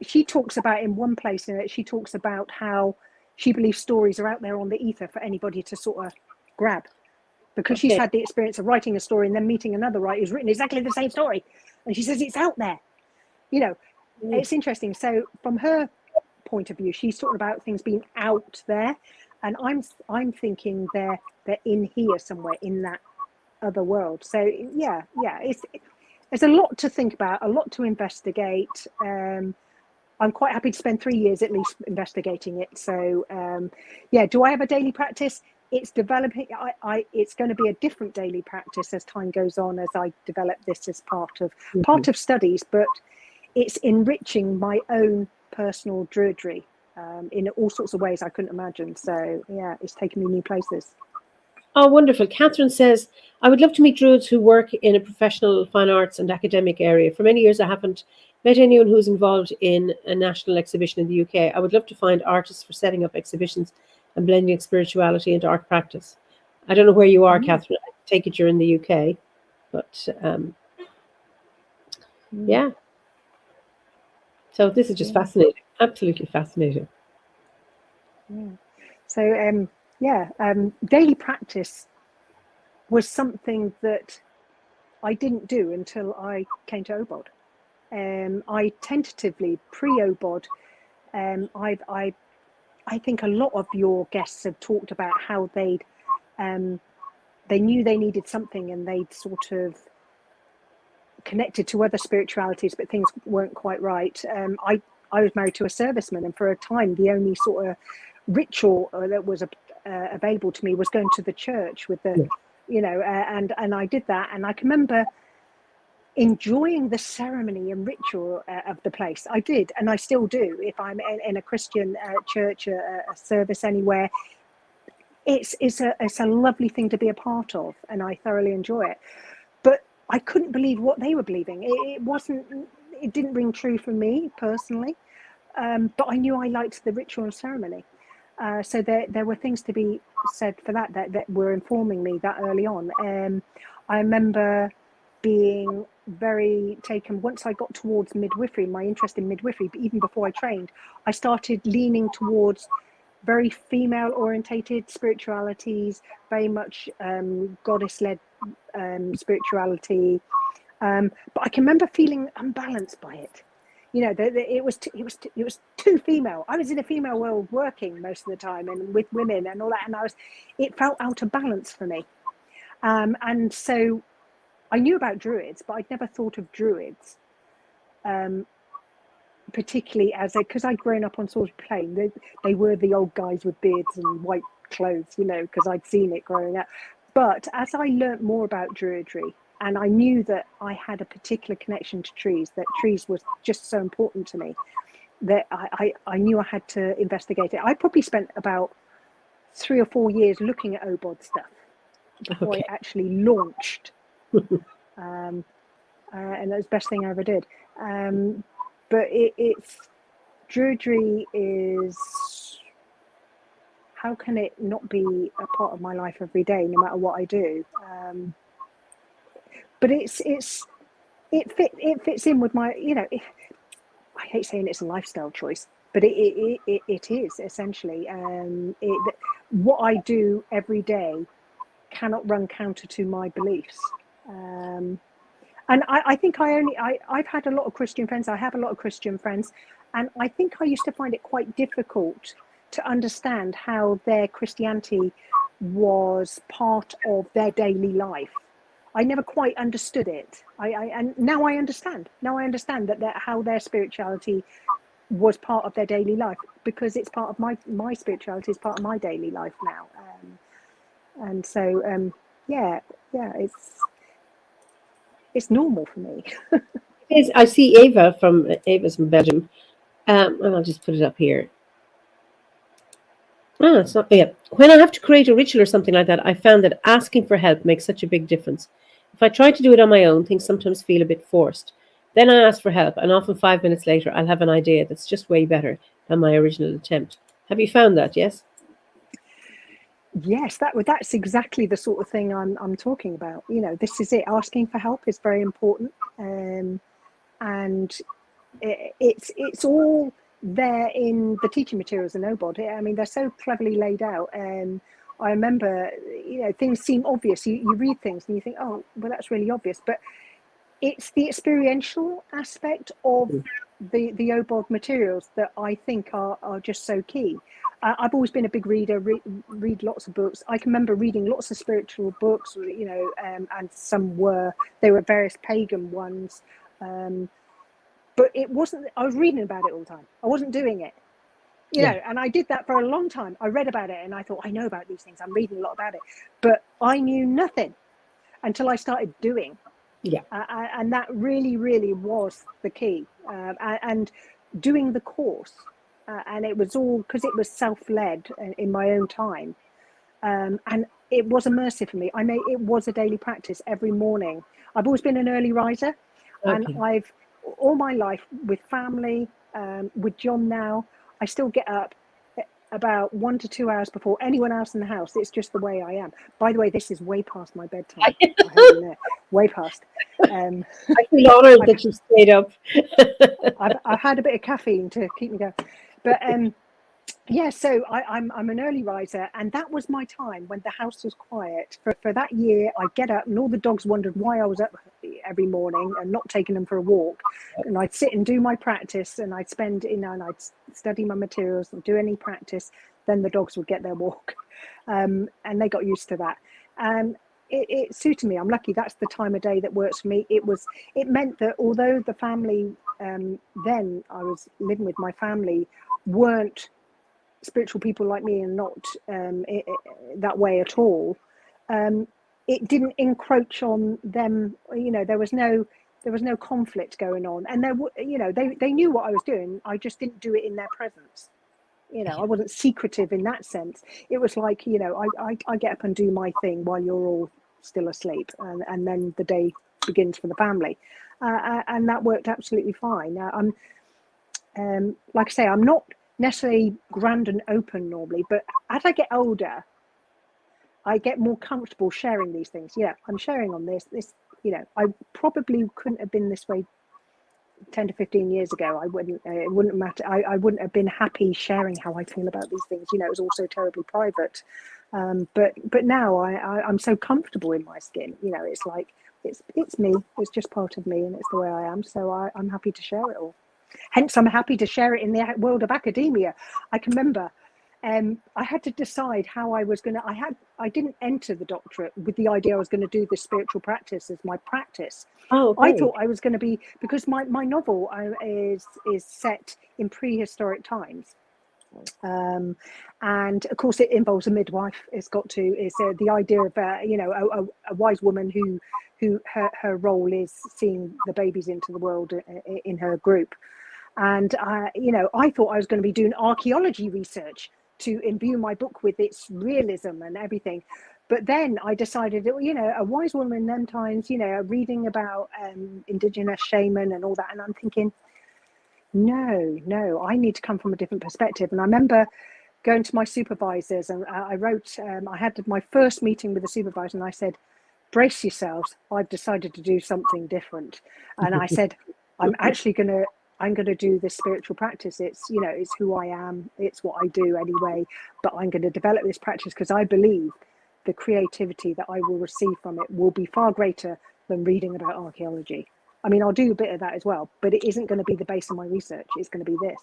she talks about in one place in it, she talks about how she believes stories are out there on the ether for anybody to sort of grab, because she's had the experience of writing a story and then meeting another writer who's written exactly the same story, and she says it's out there. You know, it's interesting. So from her point of view, she's talking about things being out there, and I'm thinking they're in here somewhere in that other world. So yeah, there's a lot to think about, a lot to investigate. I'm quite happy to spend 3 years at least investigating it. So yeah, do I have a daily practice? It's developing. It's going to be a different daily practice as time goes on, as I develop this as part of studies, but it's enriching my own personal Druidry in all sorts of ways I couldn't imagine. So yeah, it's taken me new places. Oh, wonderful. Catherine says, I would love to meet Druids who work in a professional fine arts and academic area. For many years, I haven't met anyone who's involved in a national exhibition in the UK. I would love to find artists for setting up exhibitions and blending spirituality into art practice. I don't know where you are, Catherine. I take it you're in the UK. But yeah. So this is just fascinating. Absolutely fascinating. Yeah. So daily practice was something that I didn't do until I came to OBOD. I tentatively pre-OBOD. I think a lot of your guests have talked about how they knew they needed something, and they'd sort of connected to other spiritualities, but things weren't quite right. I was married to a serviceman, and for a time, the only sort of ritual that was available to me was going to the church with the, you know, and I did that, and I can remember enjoying the ceremony and ritual of the place. I did, and I still do. If I'm in a Christian church, a service anywhere, it's a lovely thing to be a part of, and I thoroughly enjoy it. But I couldn't believe what they were believing. It didn't ring true for me personally. But I knew I liked the ritual and ceremony. So there were things to be said for that were informing me that early on. I remember being very taken once I got towards midwifery, my interest in midwifery, but even before I trained, I started leaning towards very female orientated spiritualities, very much goddess-led spirituality. But I can remember feeling unbalanced by it. You know, it was too female. I was in a female world working most of the time and with women and all that, and it felt out of balance for me. And so I knew about druids, but I'd never thought of druids, particularly because I'd grown up on Salisbury Plain. They were the old guys with beards and white clothes, you know, because I'd seen it growing up. But as I learnt more about druidry, and I knew that I had a particular connection to trees, that trees was just so important to me, that I knew I had to investigate it. I probably spent about 3 or 4 years looking at OBOD stuff before I actually launched. And that was the best thing I ever did. But it's druidry is, how can it not be a part of my life every day, no matter what I do? But it fits in with my, you know, I hate saying it's a lifestyle choice, but it is essentially. What I do every day cannot run counter to my beliefs. And I think I've had a lot of Christian friends. I have a lot of Christian friends, and I think I used to find it quite difficult to understand how their Christianity was part of their daily life. I never quite understood it. And now I understand. Now I understand that how their spirituality was part of their daily life, because it's part of my spirituality is part of my daily life now. And so it's normal for me. I see Ava's from Belgium, and I'll just put it up here. It's not. Yeah, when I have to create a ritual or something like that, I found that asking for help makes such a big difference. If I try to do it on my own, things sometimes feel a bit forced. Then I ask for help, and often 5 minutes later, I'll have an idea that's just way better than my original attempt. Have you found that? Yes. Yes, that's exactly the sort of thing I'm talking about. You know, this is it. Asking for help is very important, and it's all there in the teaching materials in OBOD. I mean, they're so cleverly laid out. I remember, you know, things seem obvious. You read things and you think, oh, well, that's really obvious. But it's the experiential aspect of the OBOD materials that I think are just so key. I've always been a big reader, read lots of books. I can remember reading lots of spiritual books, you know, and they were various pagan ones. But it wasn't, I was reading about it all the time. I wasn't doing it. You know, and I did that for a long time. I read about it and I thought, I know about these things. I'm reading a lot about it. But I knew nothing until I started doing. Yeah. And that really, really was the key. And doing the course. And it was all because it was self-led in my own time. And it was immersive for me. It was a daily practice every morning. I've always been an early riser. And I've all my life with family, with John now, I still get up about 1 to 2 hours before anyone else in the house. It's just the way I am. By the way, this is way past my bedtime. I hope you know. Way past. I feel honoured that you stayed up. I've had a bit of caffeine to keep me going. But yeah, so I'm an early riser, and that was my time when the house was quiet. For that year, I'd get up and all the dogs wondered why I was up every morning and not taking them for a walk. And I'd sit and do my practice, and I'd spend, you know, and I'd study my materials and do any practice. Then the dogs would get their walk, and they got used to that. It suited me. I'm lucky. That's the time of day that works for me. It meant that although the family, then I was living with my family, weren't spiritual people like me and not that way at all, it didn't encroach on them. You know, there was no conflict going on, and you know, they knew what I was doing. I just didn't do it in their presence. You know, I wasn't secretive in that sense. It was like, you know, I get up and do my thing while you're all still asleep, and then the day begins for the family, and that worked absolutely fine. Like I say, I'm not necessarily grand and open normally, but as I get older, I get more comfortable sharing these things. Yeah, I'm sharing on this. You know, I probably couldn't have been this way 10 to 15 years ago. It wouldn't matter. I wouldn't have been happy sharing how I feel about these things. You know, it was also terribly private. But now I'm so comfortable in my skin. You know, it's like, it's me. It's just part of me, and it's the way I am. So I'm happy to share it all. Hence, I'm happy to share it in the world of academia. I can remember I had to decide how I was going to. I didn't enter the doctorate with the idea I was going to do this spiritual practice as my practice. Oh, I okay. thought I was going to be, because my novel is set in prehistoric times. And of course it involves a midwife. It's got to, it's the idea of you know, a wise woman who her role is seeing the babies into the world in her group. And you know, I thought I was going to be doing archaeology research to imbue my book with its realism and everything. But then I decided that, you know, a wise woman in them times, you know, reading about indigenous shaman and all that, and I'm thinking, no, I need to come from a different perspective. And I remember going to my supervisors, and I wrote, I had my first meeting with the supervisor, and I said, brace yourselves, I've decided to do something different. And I said, I'm going to do this spiritual practice. It's, you know, it's who I am. It's what I do anyway, but I'm going to develop this practice because I believe the creativity that I will receive from it will be far greater than reading about archaeology. I mean, I'll do a bit of that as well, but it isn't going to be the base of my research. It's going to be this.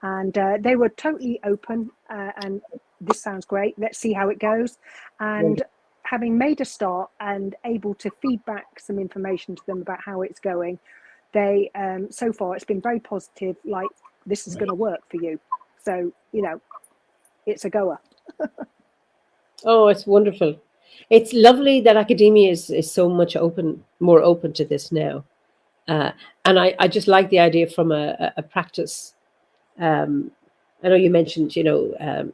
And they were totally open, and this sounds great. Let's see how it goes. And having made a start and able to feed back some information to them about how it's going, they so far it's been very positive. Like, this is going to work for you. So, you know, it's a goer. Oh, it's wonderful. It's lovely that academia is so much more open to this now. And I just like the idea from a practice. I know you mentioned, you know,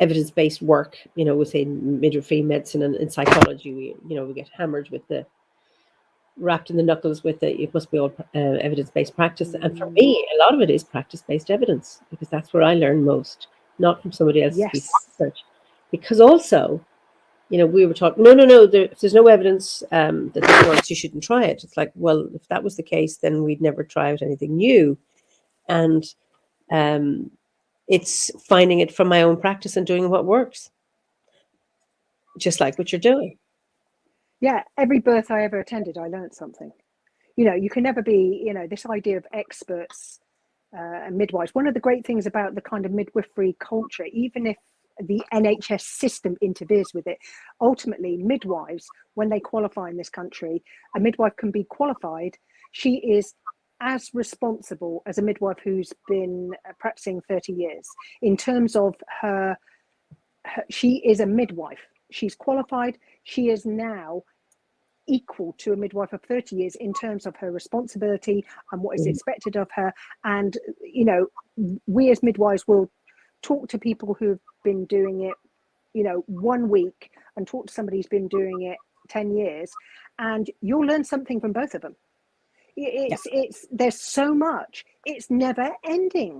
evidence-based work, you know, within midwifery, medicine, and psychology. We get hammered with wrapped in the knuckles with it must be all evidence-based practice. And for me, a lot of it is practice-based evidence, because that's where I learn most, not from somebody else's piece of research. Because also, you know, we were taught, no, if there's no evidence that this works, you shouldn't try it. It's like, well, if that was the case, then we'd never try out anything new. And it's finding it from my own practice and doing what works, just like what you're doing. Yeah, every birth I ever attended, I learned something. You know, you can never be, you know, this idea of experts and midwives. One of the great things about the kind of midwifery culture, even if the NHS system interferes with it, ultimately midwives, when they qualify in this country, a midwife can be qualified. She is as responsible as a midwife who's been practicing 30 years in terms of her she is a midwife. She's qualified. She is now equal to a midwife of 30 years in terms of her responsibility and what is expected of her. And, you know, we as midwives will talk to people who have been doing it, you know, 1 week, and talk to somebody who's been doing it 10 years, and you'll learn something from both of them. It's there's so much, it's never ending.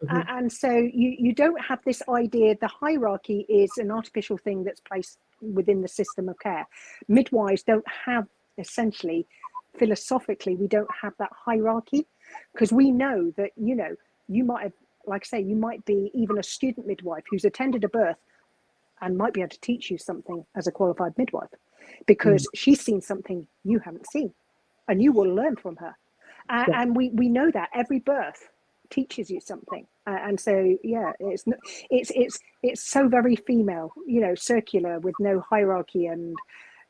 And so you don't have this idea, the hierarchy is an artificial thing that's placed within the system of care. Midwives don't have, essentially, philosophically, we don't have that hierarchy, because we know that, you know, you might have, like I say, you might be even a student midwife who's attended a birth and might be able to teach you something as a qualified midwife, because she's seen something you haven't seen, and you will learn from her. And we know that every birth teaches you something, and so it's so very female, you know, circular, with no hierarchy, and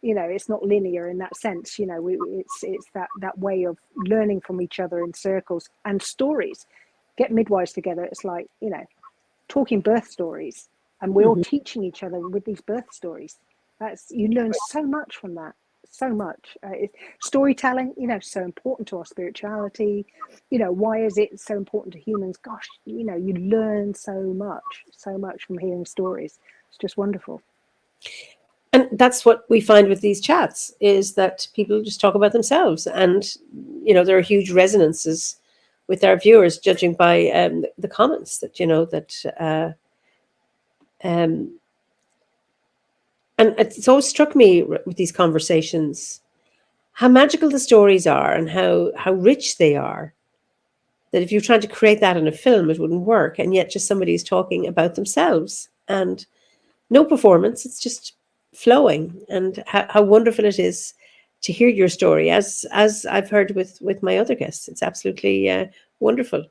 you know, it's not linear in that sense. You know, it's that way of learning from each other in circles and stories. Get midwives together, it's like, you know, talking birth stories, and we're all teaching each other with these birth stories. You learn so much from that. so much. Storytelling, so important to our spirituality. Why is it so important to humans? Gosh, you learn so much from hearing stories. It's just wonderful. And that's what we find with these chats, is that people just talk about themselves, and there are huge resonances with our viewers, judging by the comments that and it's always struck me with these conversations how magical the stories are, and how rich they are, that if you're trying to create that in a film, it wouldn't work. And yet just somebody's talking about themselves, and no performance, it's just flowing. And how wonderful it is to hear your story, as I've heard with my other guests. It's absolutely wonderful.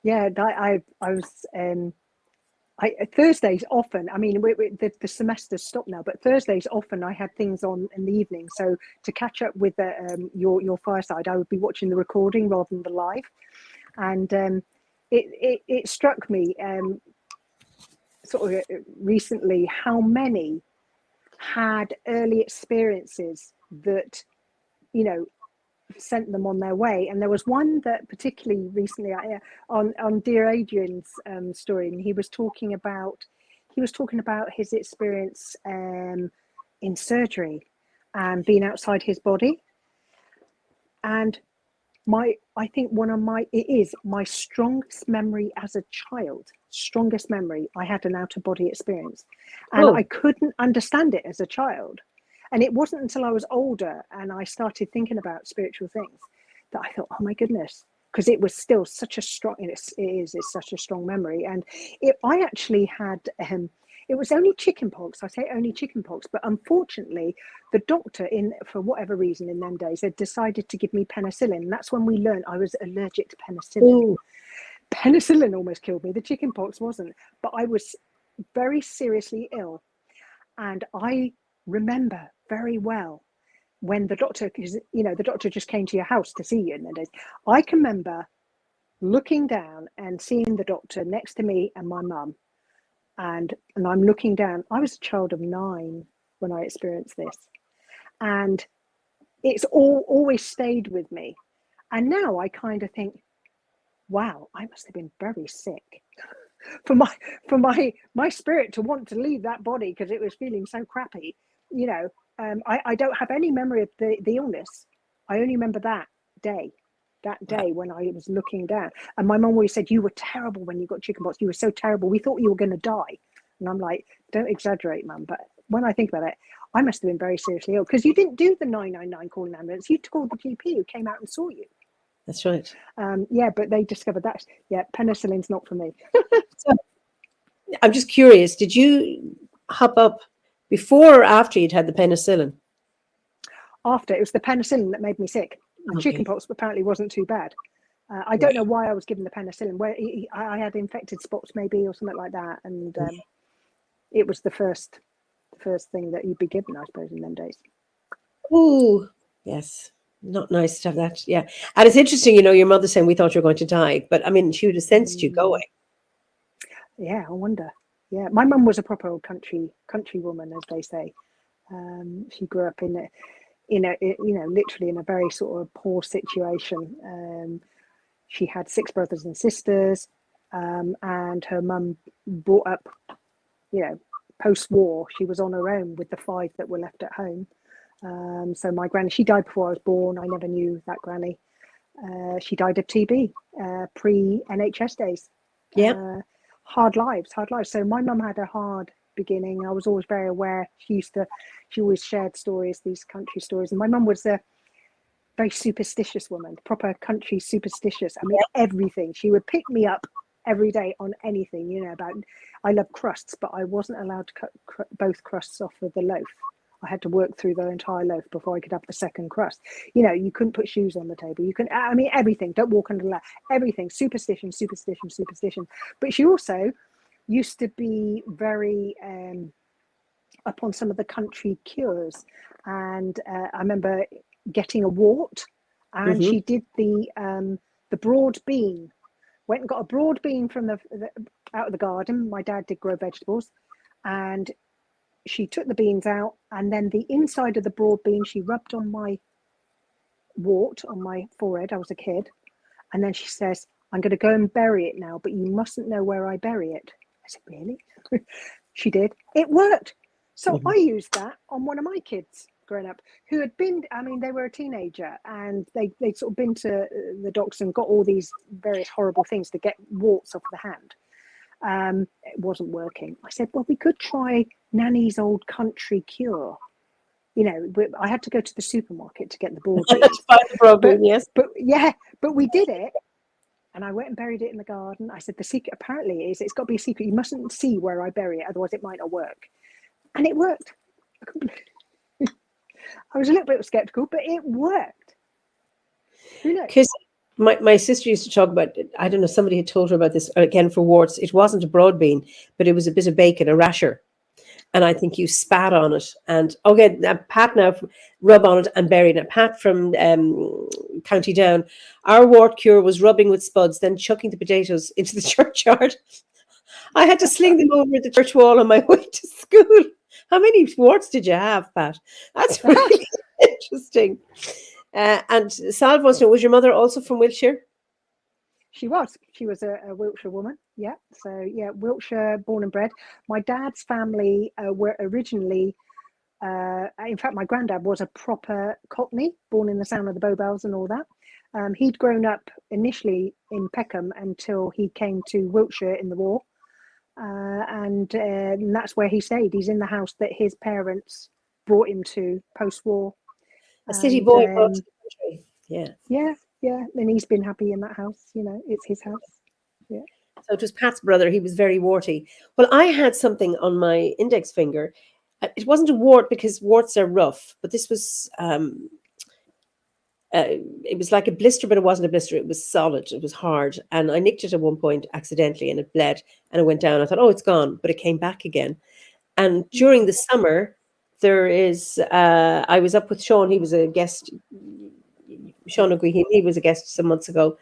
Yeah, I was Thursdays often, I mean, the semester's stopped now, but Thursdays often I had things on in the evening. So to catch up with your fireside, I would be watching the recording rather than the live. And it struck me sort of recently how many had early experiences that, sent them on their way. And there was one that particularly recently on Dear Adrian's story, and he was talking about his experience in surgery and being outside his body. And I think it is my strongest memory as a child, strongest memory. I had an out-of-body experience, and I couldn't understand it as a child. And it wasn't until I was older and I started thinking about spiritual things that I thought, oh my goodness, because it was still such a strong, it's such a strong memory. And I actually had, it was only chickenpox. I say only chickenpox, but unfortunately, the doctor, for whatever reason in them days, had decided to give me penicillin. And that's when we learned I was allergic to penicillin. Ooh. Penicillin almost killed me. The chickenpox wasn't, but I was very seriously ill. And I remember very well when the doctor, because the doctor just came to your house to see you in the days. I can remember looking down and seeing the doctor next to me and my mum, and I'm looking down. I was a child of 9 when I experienced this, and it's always stayed with me. And now I kind of think, wow, I must have been very sick for my spirit to want to leave that body because it was feeling so crappy. I don't have any memory of the illness. I only remember that day when I was looking down. And my mum always said, you were terrible when you got chickenpox. You were so terrible. We thought you were going to die. And I'm like, don't exaggerate, Mum. But when I think about it, I must have been very seriously ill, because you didn't do the 999 calling ambulance. You called the GP who came out and saw you. That's right. Yeah, but they discovered that. Yeah, penicillin's not for me. So, I'm just curious, did you hop up before or after you'd had the penicillin? After. It was the penicillin that made me sick. The chickenpox apparently wasn't too bad. I don't know why I was given the penicillin. Where I had infected spots maybe, or something like that, and it was the first thing that you'd be given, I suppose, in them days. Ooh, yes. Not nice to have that. Yeah. And it's interesting, your mother saying we thought you were going to die, but I mean, she would have sensed you going. Yeah, I wonder. Yeah, my mum was a proper old country woman, as they say. She grew up in literally in a very sort of poor situation. She had 6 brothers and sisters, and her mum brought up, post-war. She was on her own with the 5 that were left at home. So my granny, she died before I was born. I never knew that granny. She died of TB, pre-NHS days. Yeah. Hard lives. So my mum had a hard beginning. I was always very aware. She always shared stories, these country stories. And my mum was a very superstitious woman, proper country superstitious. I mean, everything. She would pick me up every day on anything, I love crusts, but I wasn't allowed to cut both crusts off of the loaf. I had to work through the entire loaf before I could have the second crust. You couldn't put shoes on the table. Everything. Don't walk under the ladder. Everything. Superstition. But she also used to be very up on some of the country cures. And I remember getting a wart, and she did the broad bean. Went and got a broad bean from the out of the garden. My dad did grow vegetables, and she took the beans out, and then the inside of the broad bean she rubbed on my wart on my forehead. I was a kid. And then she says, I'm going to go and bury it now, but you mustn't know where I bury it. I said, really? She did. It worked. So I used that on one of my kids growing up, who had been, I mean, they were a teenager, and they'd sort of been to the doctors and got all these various horrible things to get warts off the hand. It wasn't working. I said, well, we could try Nanny's old country cure. You know, I had to go to the supermarket to get the broad beans. Yes. But we did it. And I went and buried it in the garden. I said, the secret apparently is it's got to be a secret. You mustn't see where I bury it, otherwise it might not work. And it worked. I was a little bit skeptical, but it worked. Who knows? Because my sister used to talk about, I don't know, somebody had told her about this, again, for warts. It wasn't a broad bean, but it was a bit of bacon, a rasher. And I think you spat on it, and okay, Pat now rub on it and bury it. Pat from County Down, our wart cure was rubbing with spuds, then chucking the potatoes into the churchyard. I had to sling them over the church wall on my way to school. How many warts did you have, Pat? That's really interesting. And Salve wants to know, was your mother also from Wiltshire? She was a Wiltshire woman. Yeah. So yeah, Wiltshire born and bred. My dad's family were originally, in fact, my granddad was a proper Cockney, born in the sound of the Bow Bells and all that. He'd grown up initially in Peckham until he came to Wiltshire in the war. And that's where he stayed. He's in the house that his parents brought him to post-war. A city boy brought to the country. Yeah. Yeah. Yeah, and he's been happy in that house. You know, it's his house. Yeah. So it was Pat's brother. He was very warty. Well, I had something on my index finger. It wasn't a wart because warts are rough, but this was, it was like a blister, but it wasn't a blister. It was solid. It was hard. And I nicked it at one point accidentally, and it bled, and it went down. I thought, oh, it's gone, but it came back again. And during the summer, there is, I was up with Sean. He was a guest. Sean O'Green, he was a guest some months ago,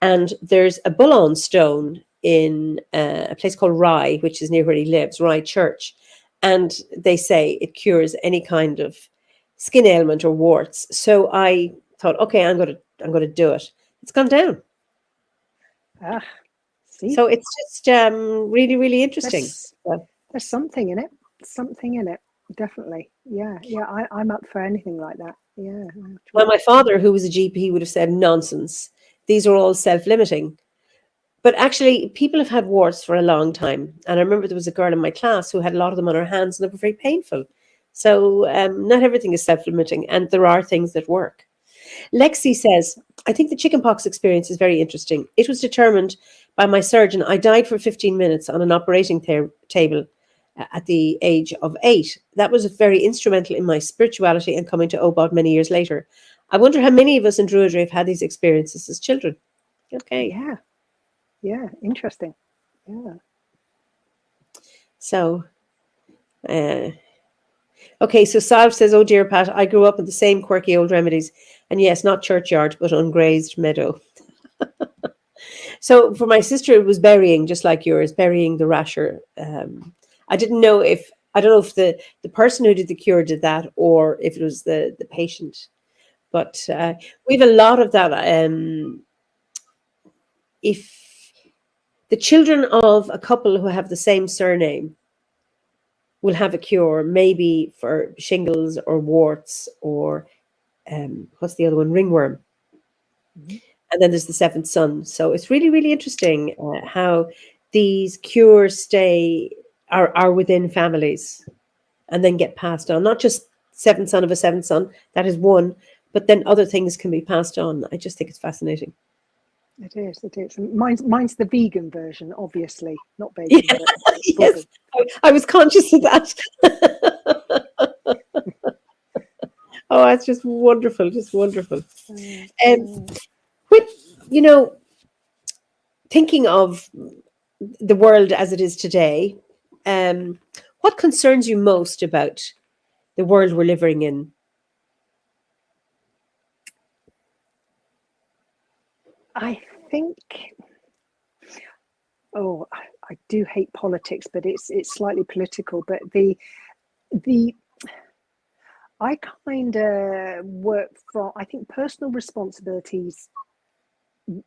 and there's a bull-on stone in a place called Rye, which is near where he lives, Rye Church, and they say it cures any kind of skin ailment or warts. So I thought, okay, I'm going to do it. It's gone down. See? So it's just really, really interesting. There's something in it. Something in it. Definitely. Yeah. I'm up for anything like that. Yeah. Well, my father, who was a GP, would have said nonsense. These are all self-limiting. But actually, people have had warts for a long time. And I remember there was a girl in my class who had a lot of them on her hands, and they were very painful. So not everything is self-limiting, and there are things that work. Lexi says, I think the chickenpox experience is very interesting. It was determined by my surgeon. I died for 15 minutes on an operating table at the age of 8. That was very instrumental in my spirituality and coming to OBOD many years later. I wonder how many of us in Druidry have had these experiences as children. Okay. Yeah. Interesting. Yeah. So, okay. So Salve says, oh dear, Pat, I grew up with the same quirky old remedies. And yes, not churchyard, but ungrazed meadow. So for my sister, it was burying, just like yours, burying the rasher. I don't know if the person who did the cure did that, or if it was the patient. But we have a lot of that. If the children of a couple who have the same surname will have a cure, maybe for shingles or warts or what's the other one? Ringworm. Mm-hmm. And then there's the seventh son. So it's really, really interesting how these cures are within families and then get passed on. Not just seventh son of a seventh son, that is one, but then other things can be passed on. I just think it's fascinating. It is. Mine's the vegan version, obviously, not bacon. Yeah. Yes, I was conscious of that. Oh, it's just wonderful, But, thinking of the world as it is today, what concerns you most about the world we're living in? I think, I do hate politics, but it's slightly political. But I kind of work from, I think personal responsibilities,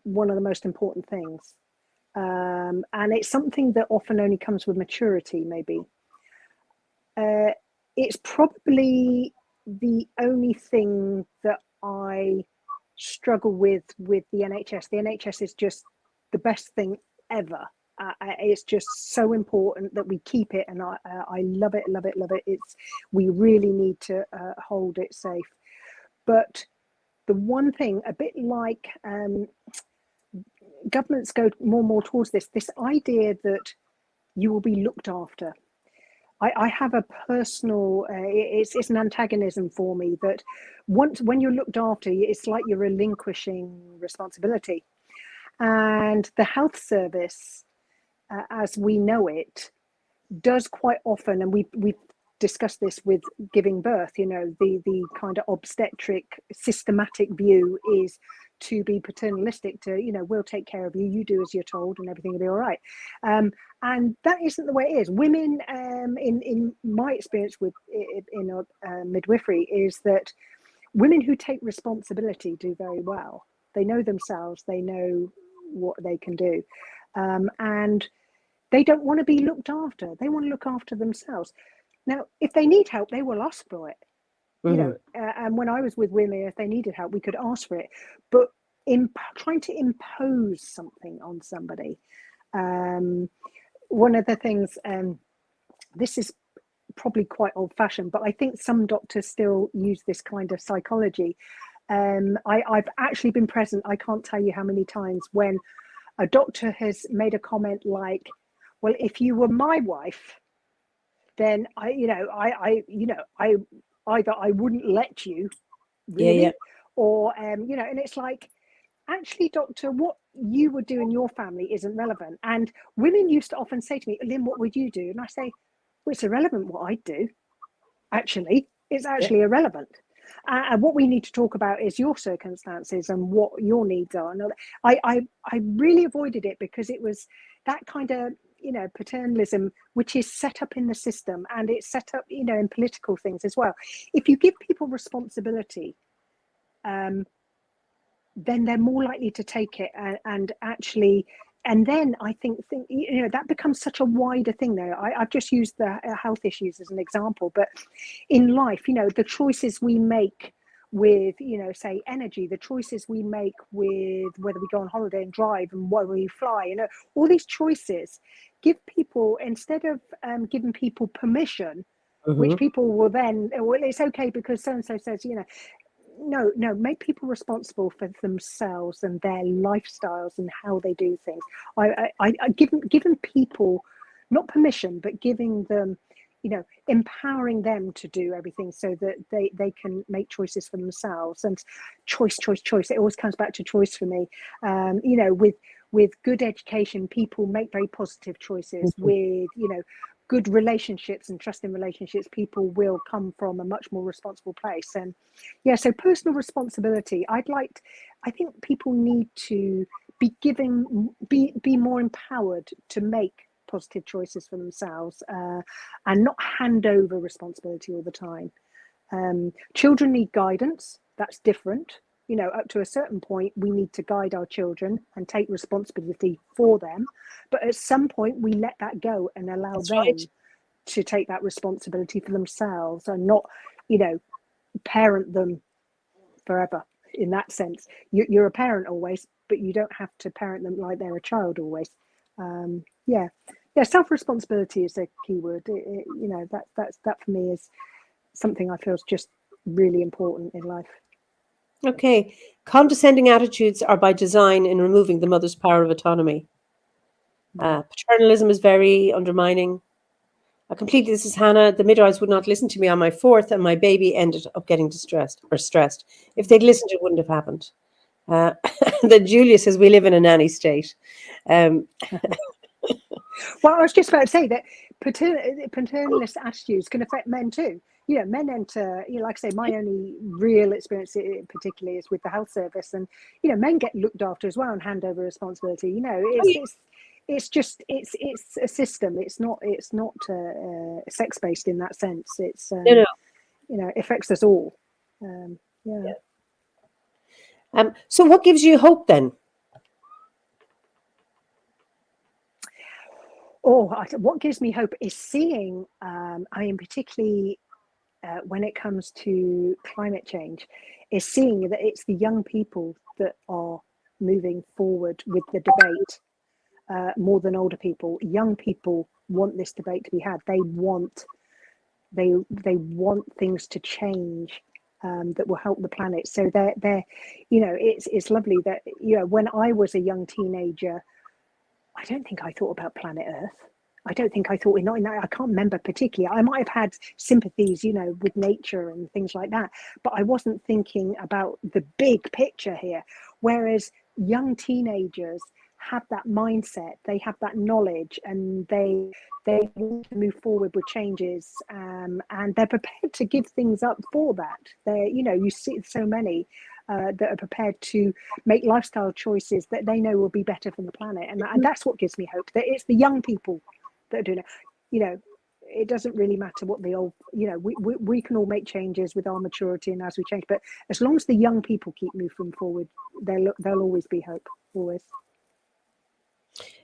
one of the most important things. And it's something that often only comes with maturity, maybe. It's probably the only thing that I struggle with the NHS. The NHS is just the best thing ever. It's just so important that we keep it, and I love it, love it, love it. We really need to hold it safe. But the one thing, a bit like governments go more and more towards this idea that you will be looked after. I have a personal, it's an antagonism for me that when you're looked after, it's like you're relinquishing responsibility. And the health service, as we know it, does quite often, and we've discussed this with giving birth, the kind of obstetric systematic view is to be paternalistic, to, we'll take care of you, you do as you're told, and everything will be all right. And that isn't the way it is. Women, in my experience in midwifery, is that women who take responsibility do very well. They know themselves, they know what they can do. And they don't want to be looked after. They want to look after themselves. Now, if they need help, they will ask for it. And when I was with women, if they needed help, we could ask for it. But in trying to impose something on somebody, one of the things, this is probably quite old-fashioned, but I think some doctors still use this kind of psychology. I've actually been present, I can't tell you how many times, when a doctor has made a comment like, well, if you were my wife, then either I wouldn't let you, really, or and it's like, actually, doctor, what you would do in your family isn't relevant. And women used to often say to me, Lynn, what would you do? And I say, well, it's irrelevant what I do. Actually, it's actually irrelevant. And what we need to talk about is your circumstances and what your needs are. And I really avoided it because it was that kind of, paternalism, which is set up in the system, and it's set up, in political things as well. If you give people responsibility, then they're more likely to take it and actually. And then I think that becomes such a wider thing there. I've just used the health issues as an example, but in life, the choices we make with, say, energy, the choices we make with whether we go on holiday and drive and whether we fly, all these choices, give people, instead of giving people permission, which people will then, well, it's okay because so-and-so says, no, make people responsible for themselves and their lifestyles and how they do things. I giving people not permission, but giving them, empowering them to do everything so that they can make choices for themselves. And choice, it always comes back to choice for me. With good education, people make very positive choices. With, good relationships and trust in relationships, people will come from a much more responsible place. And so personal responsibility, I think people need to be more empowered to make positive choices for themselves, and not hand over responsibility all the time. Children need guidance. That's different. Up to a certain point, we need to guide our children and take responsibility for them. But at some point, we let that go and allow them to take that responsibility for themselves, and not, parent them forever. In that sense, you're a parent always, but you don't have to parent them like they're a child always. Self-responsibility is a key word. That for me is something I feel is just really important in life. Okay. Condescending attitudes are by design in removing the mother's power of autonomy. Paternalism is very undermining. This is Hannah. The midwives would not listen to me on my fourth, and my baby ended up getting stressed. If they'd listened, it wouldn't have happened. Then Julia says, we live in a nanny state. Well, I was just about to say that paternalist attitudes can affect men too. Men enter, like I say, my only real experience particularly is with the health service, and men get looked after as well and hand over responsibility. it's just it's a system. It's not sex based in that sense. It's No. it affects us all. Yeah. So what gives you hope then? What gives me hope is seeing, particularly when it comes to climate change, is seeing that it's the young people that are moving forward with the debate more than older people. Young people want this debate to be had. They want things to change that will help the planet. So they're it's lovely that when I was a young teenager, I don't think I thought about planet Earth. I don't think I thought not in that. I can't remember particularly. I might have had sympathies, with nature and things like that, but I wasn't thinking about the big picture here. Whereas young teenagers have that mindset, they have that knowledge, and they want to move forward with changes, and they're prepared to give things up for that. You see so many that are prepared to make lifestyle choices that they know will be better for the planet, and that's what gives me hope. That it's the young people that are doing it. It doesn't really matter what the old. We can all make changes with our maturity and as we change, but as long as the young people keep moving forward, there'll always be hope. Always.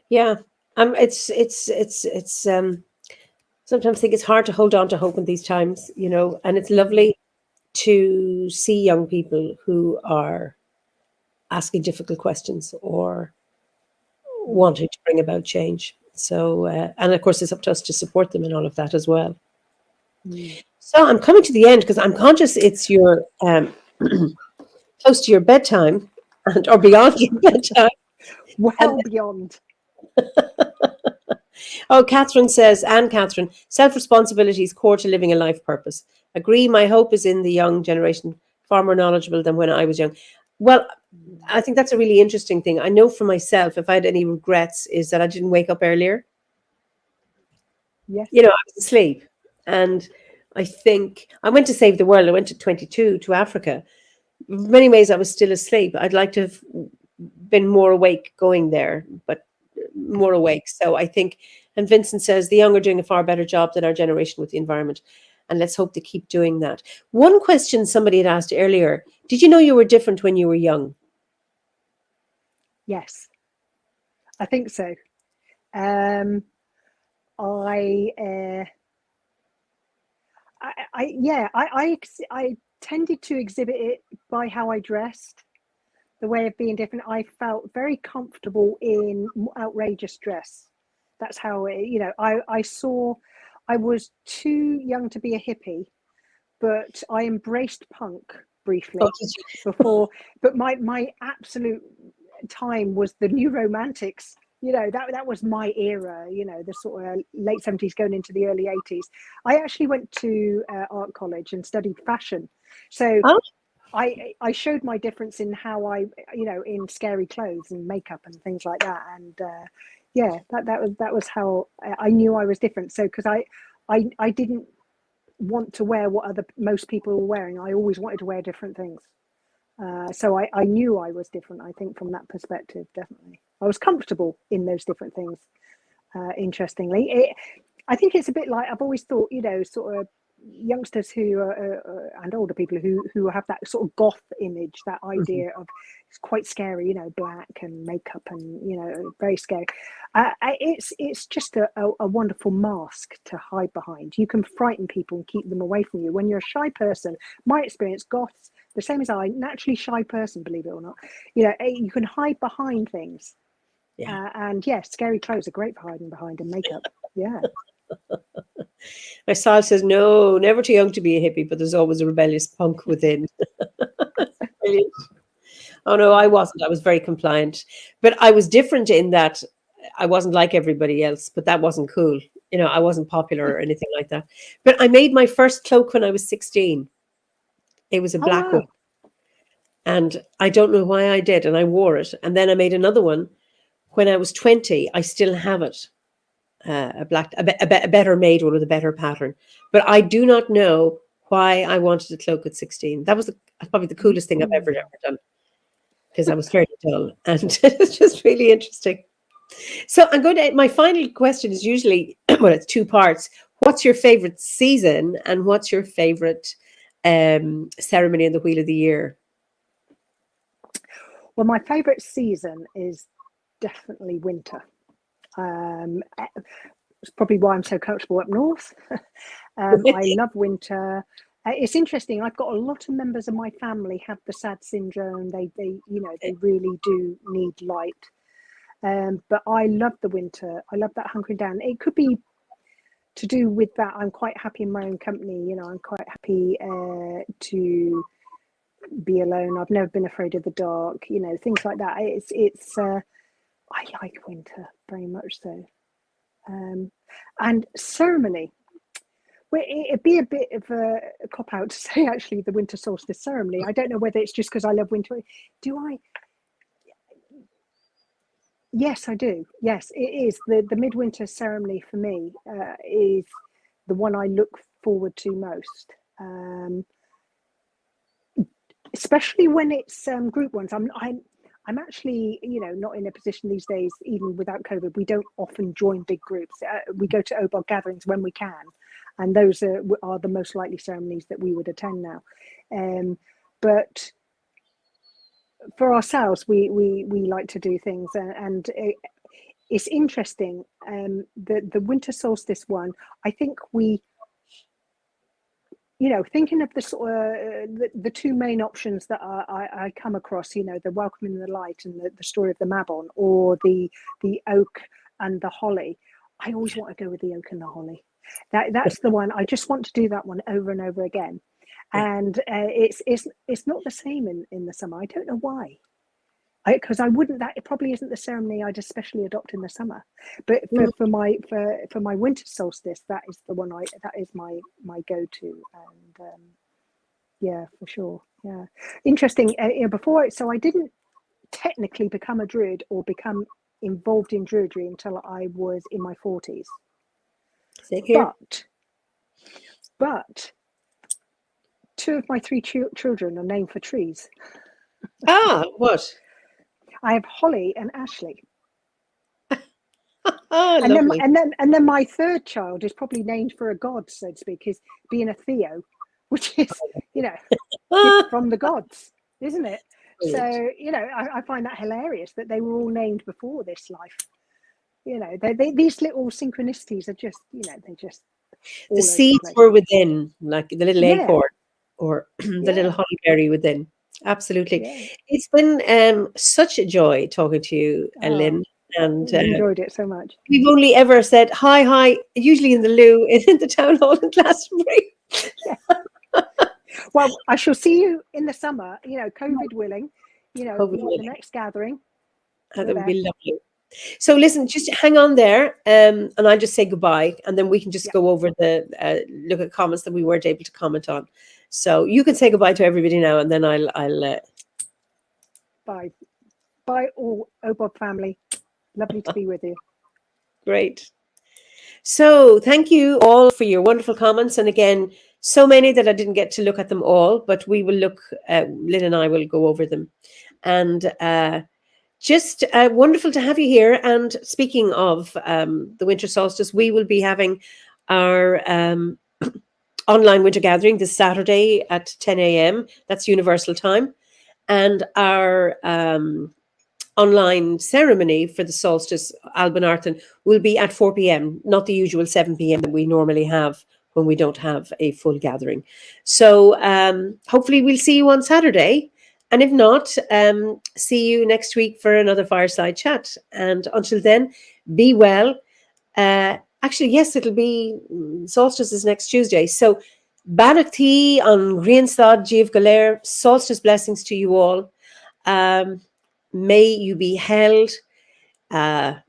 Yeah. It's sometimes think it's hard to hold on to hope in these times, and it's lovely to see young people who are asking difficult questions or wanting to bring about change. So, and of course, it's up to us to support them in all of that as well. So I'm coming to the end because I'm conscious it's your close to your bedtime or beyond your bedtime. Beyond. Oh, Catherine says, self-responsibility is core to living a life purpose. Agree, my hope is in the young generation, far more knowledgeable than when I was young. Well, I think that's a really interesting thing. I know for myself, if I had any regrets, is that I didn't wake up earlier. Yes. I was asleep. And I think I went to save the world. I went to 22 to Africa. In many ways, I was still asleep. I'd like to have been more awake going there, but more awake. So I think, and Vincent says, the young are doing a far better job than our generation with the environment. And let's hope they keep doing that. One question somebody had asked earlier, did you know you were different when you were young? Yes, I think so. I tended to exhibit it by how I dressed, the way of being different. I felt very comfortable in outrageous dress. That's how I was too young to be a hippie, but I embraced punk briefly before. But my absolute time was the New Romantics. That was my era. The sort of late 70s going into the early 80s. I actually went to art college and studied fashion, so I showed my difference in how I in scary clothes and makeup and things like that. And that was how I knew I was different. So because I didn't want to wear what most people were wearing. I always wanted to wear different things. So I knew I was different, I think, from that perspective. Definitely, I was comfortable in those different things. Interestingly, I think it's a bit like I've always thought, sort of youngsters who are and older people who have that sort of goth image, that idea of it's quite scary, black and makeup and very scary. It's just a wonderful mask to hide behind. You can frighten people and keep them away from you. When you're a shy person, my experience, goths, the same as I, naturally shy person, believe it or not, you can hide behind things. And scary clothes are great for hiding behind, and makeup. Yeah. My style says, no, never too young to be a hippie, but there's always a rebellious punk within. Brilliant. Oh, no, I wasn't. I was very compliant. But I was different in that I wasn't like everybody else, but that wasn't cool. I wasn't popular or anything like that. But I made my first cloak when I was 16. It was a black one. And I don't know why I did. And I wore it. And then I made another one when I was 20. I still have it. A better made one with a better pattern. But I do not know why I wanted a cloak at 16. That was probably the coolest thing I've ever done, because I was fairly dull, and it's just really interesting. So I'm going to, my final question is usually, well, it's two parts. What's your favorite season and what's your favorite ceremony in the Wheel of the Year? Well, my favorite season is definitely winter. It's probably why I'm so comfortable up north. I love winter. It's interesting. I've got a lot of members of my family have the SAD syndrome. They really do need light. But I love the winter. I love that hunkering down. It could be to do with that. I'm quite happy in my own company. I'm quite happy to be alone. I've never been afraid of the dark. Things like that. I like winter very much so. And ceremony. Well, it'd be a bit of a cop out to say actually the winter solstice ceremony. I don't know whether it's just because I love winter. Do I? Yes, I do. Yes, it is. The midwinter ceremony for me is the one I look forward to most. Especially when it's group ones. I'm actually, not in a position these days, even without COVID, we don't often join big groups. We go to OBOD gatherings when we can, and those are the most likely ceremonies that we would attend now. But for ourselves, we like to do things, and it's interesting. The winter solstice one, I think thinking of the sort of the two main options that I come across, the welcoming the light and the story of the Mabon, or the oak and the holly. I always want to go with the oak and the holly. That's the one. I just want to do that one over and over again. And it's not the same in the summer. I don't know why. Because I wouldn't. That it probably isn't the ceremony I'd especially adopt in the summer. But for my winter solstice, that is the one that is my go-to. And yeah, for sure. Yeah, interesting. Before, so I didn't technically become a druid or become involved in druidry until I was in my 40s. Same here. But 2 of my 3 children are named for trees. Ah, what? I have Holly and Ashley. And then my 3rd child is probably named for a god, so to speak, is being a Theo, which is from the gods, isn't it? Brilliant. So I find that hilarious that they were all named before this life. These little synchronicities are just they just the seeds were within, like the little acorn or the little hollyberry within. Absolutely. Yeah. It's been such a joy talking to you, Lynn. And enjoyed it so much. We've only ever said hi, usually in the loo, in the town hall in Glastonbury. Well, I shall see you in the summer, COVID willing, the next gathering. That would be lovely. So listen, just hang on there, and I'll just say goodbye, and then we can just go over the look at comments that we weren't able to comment on. So you can say goodbye to everybody now, and then I'll bye all OBOD family. Lovely to be with you. Great. So thank you all for your wonderful comments, and again, so many that I didn't get to look at them all, but we will look. Lynn and I will go over them, and just wonderful to have you here. And speaking of the winter solstice, we will be having our online winter gathering this Saturday at 10 a.m. That's Universal Time. And our online ceremony for the solstice, Albanartan, will be at 4 p.m., not the usual 7 p.m. that we normally have when we don't have a full gathering. So hopefully we'll see you on Saturday. And if not, see you next week for another Fireside Chat. And until then, be well. Actually, yes, it'll be solstice is next Tuesday. So Banachti on Greenstad, Jeev Galer, solstice blessings to you all. May you be held in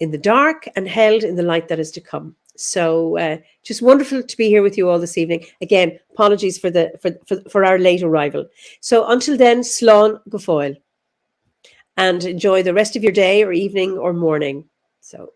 the dark and held in the light that is to come. So just wonderful to be here with you all this evening. Again, apologies for our late arrival. So until then, slán go fóill, and enjoy the rest of your day or evening or morning. So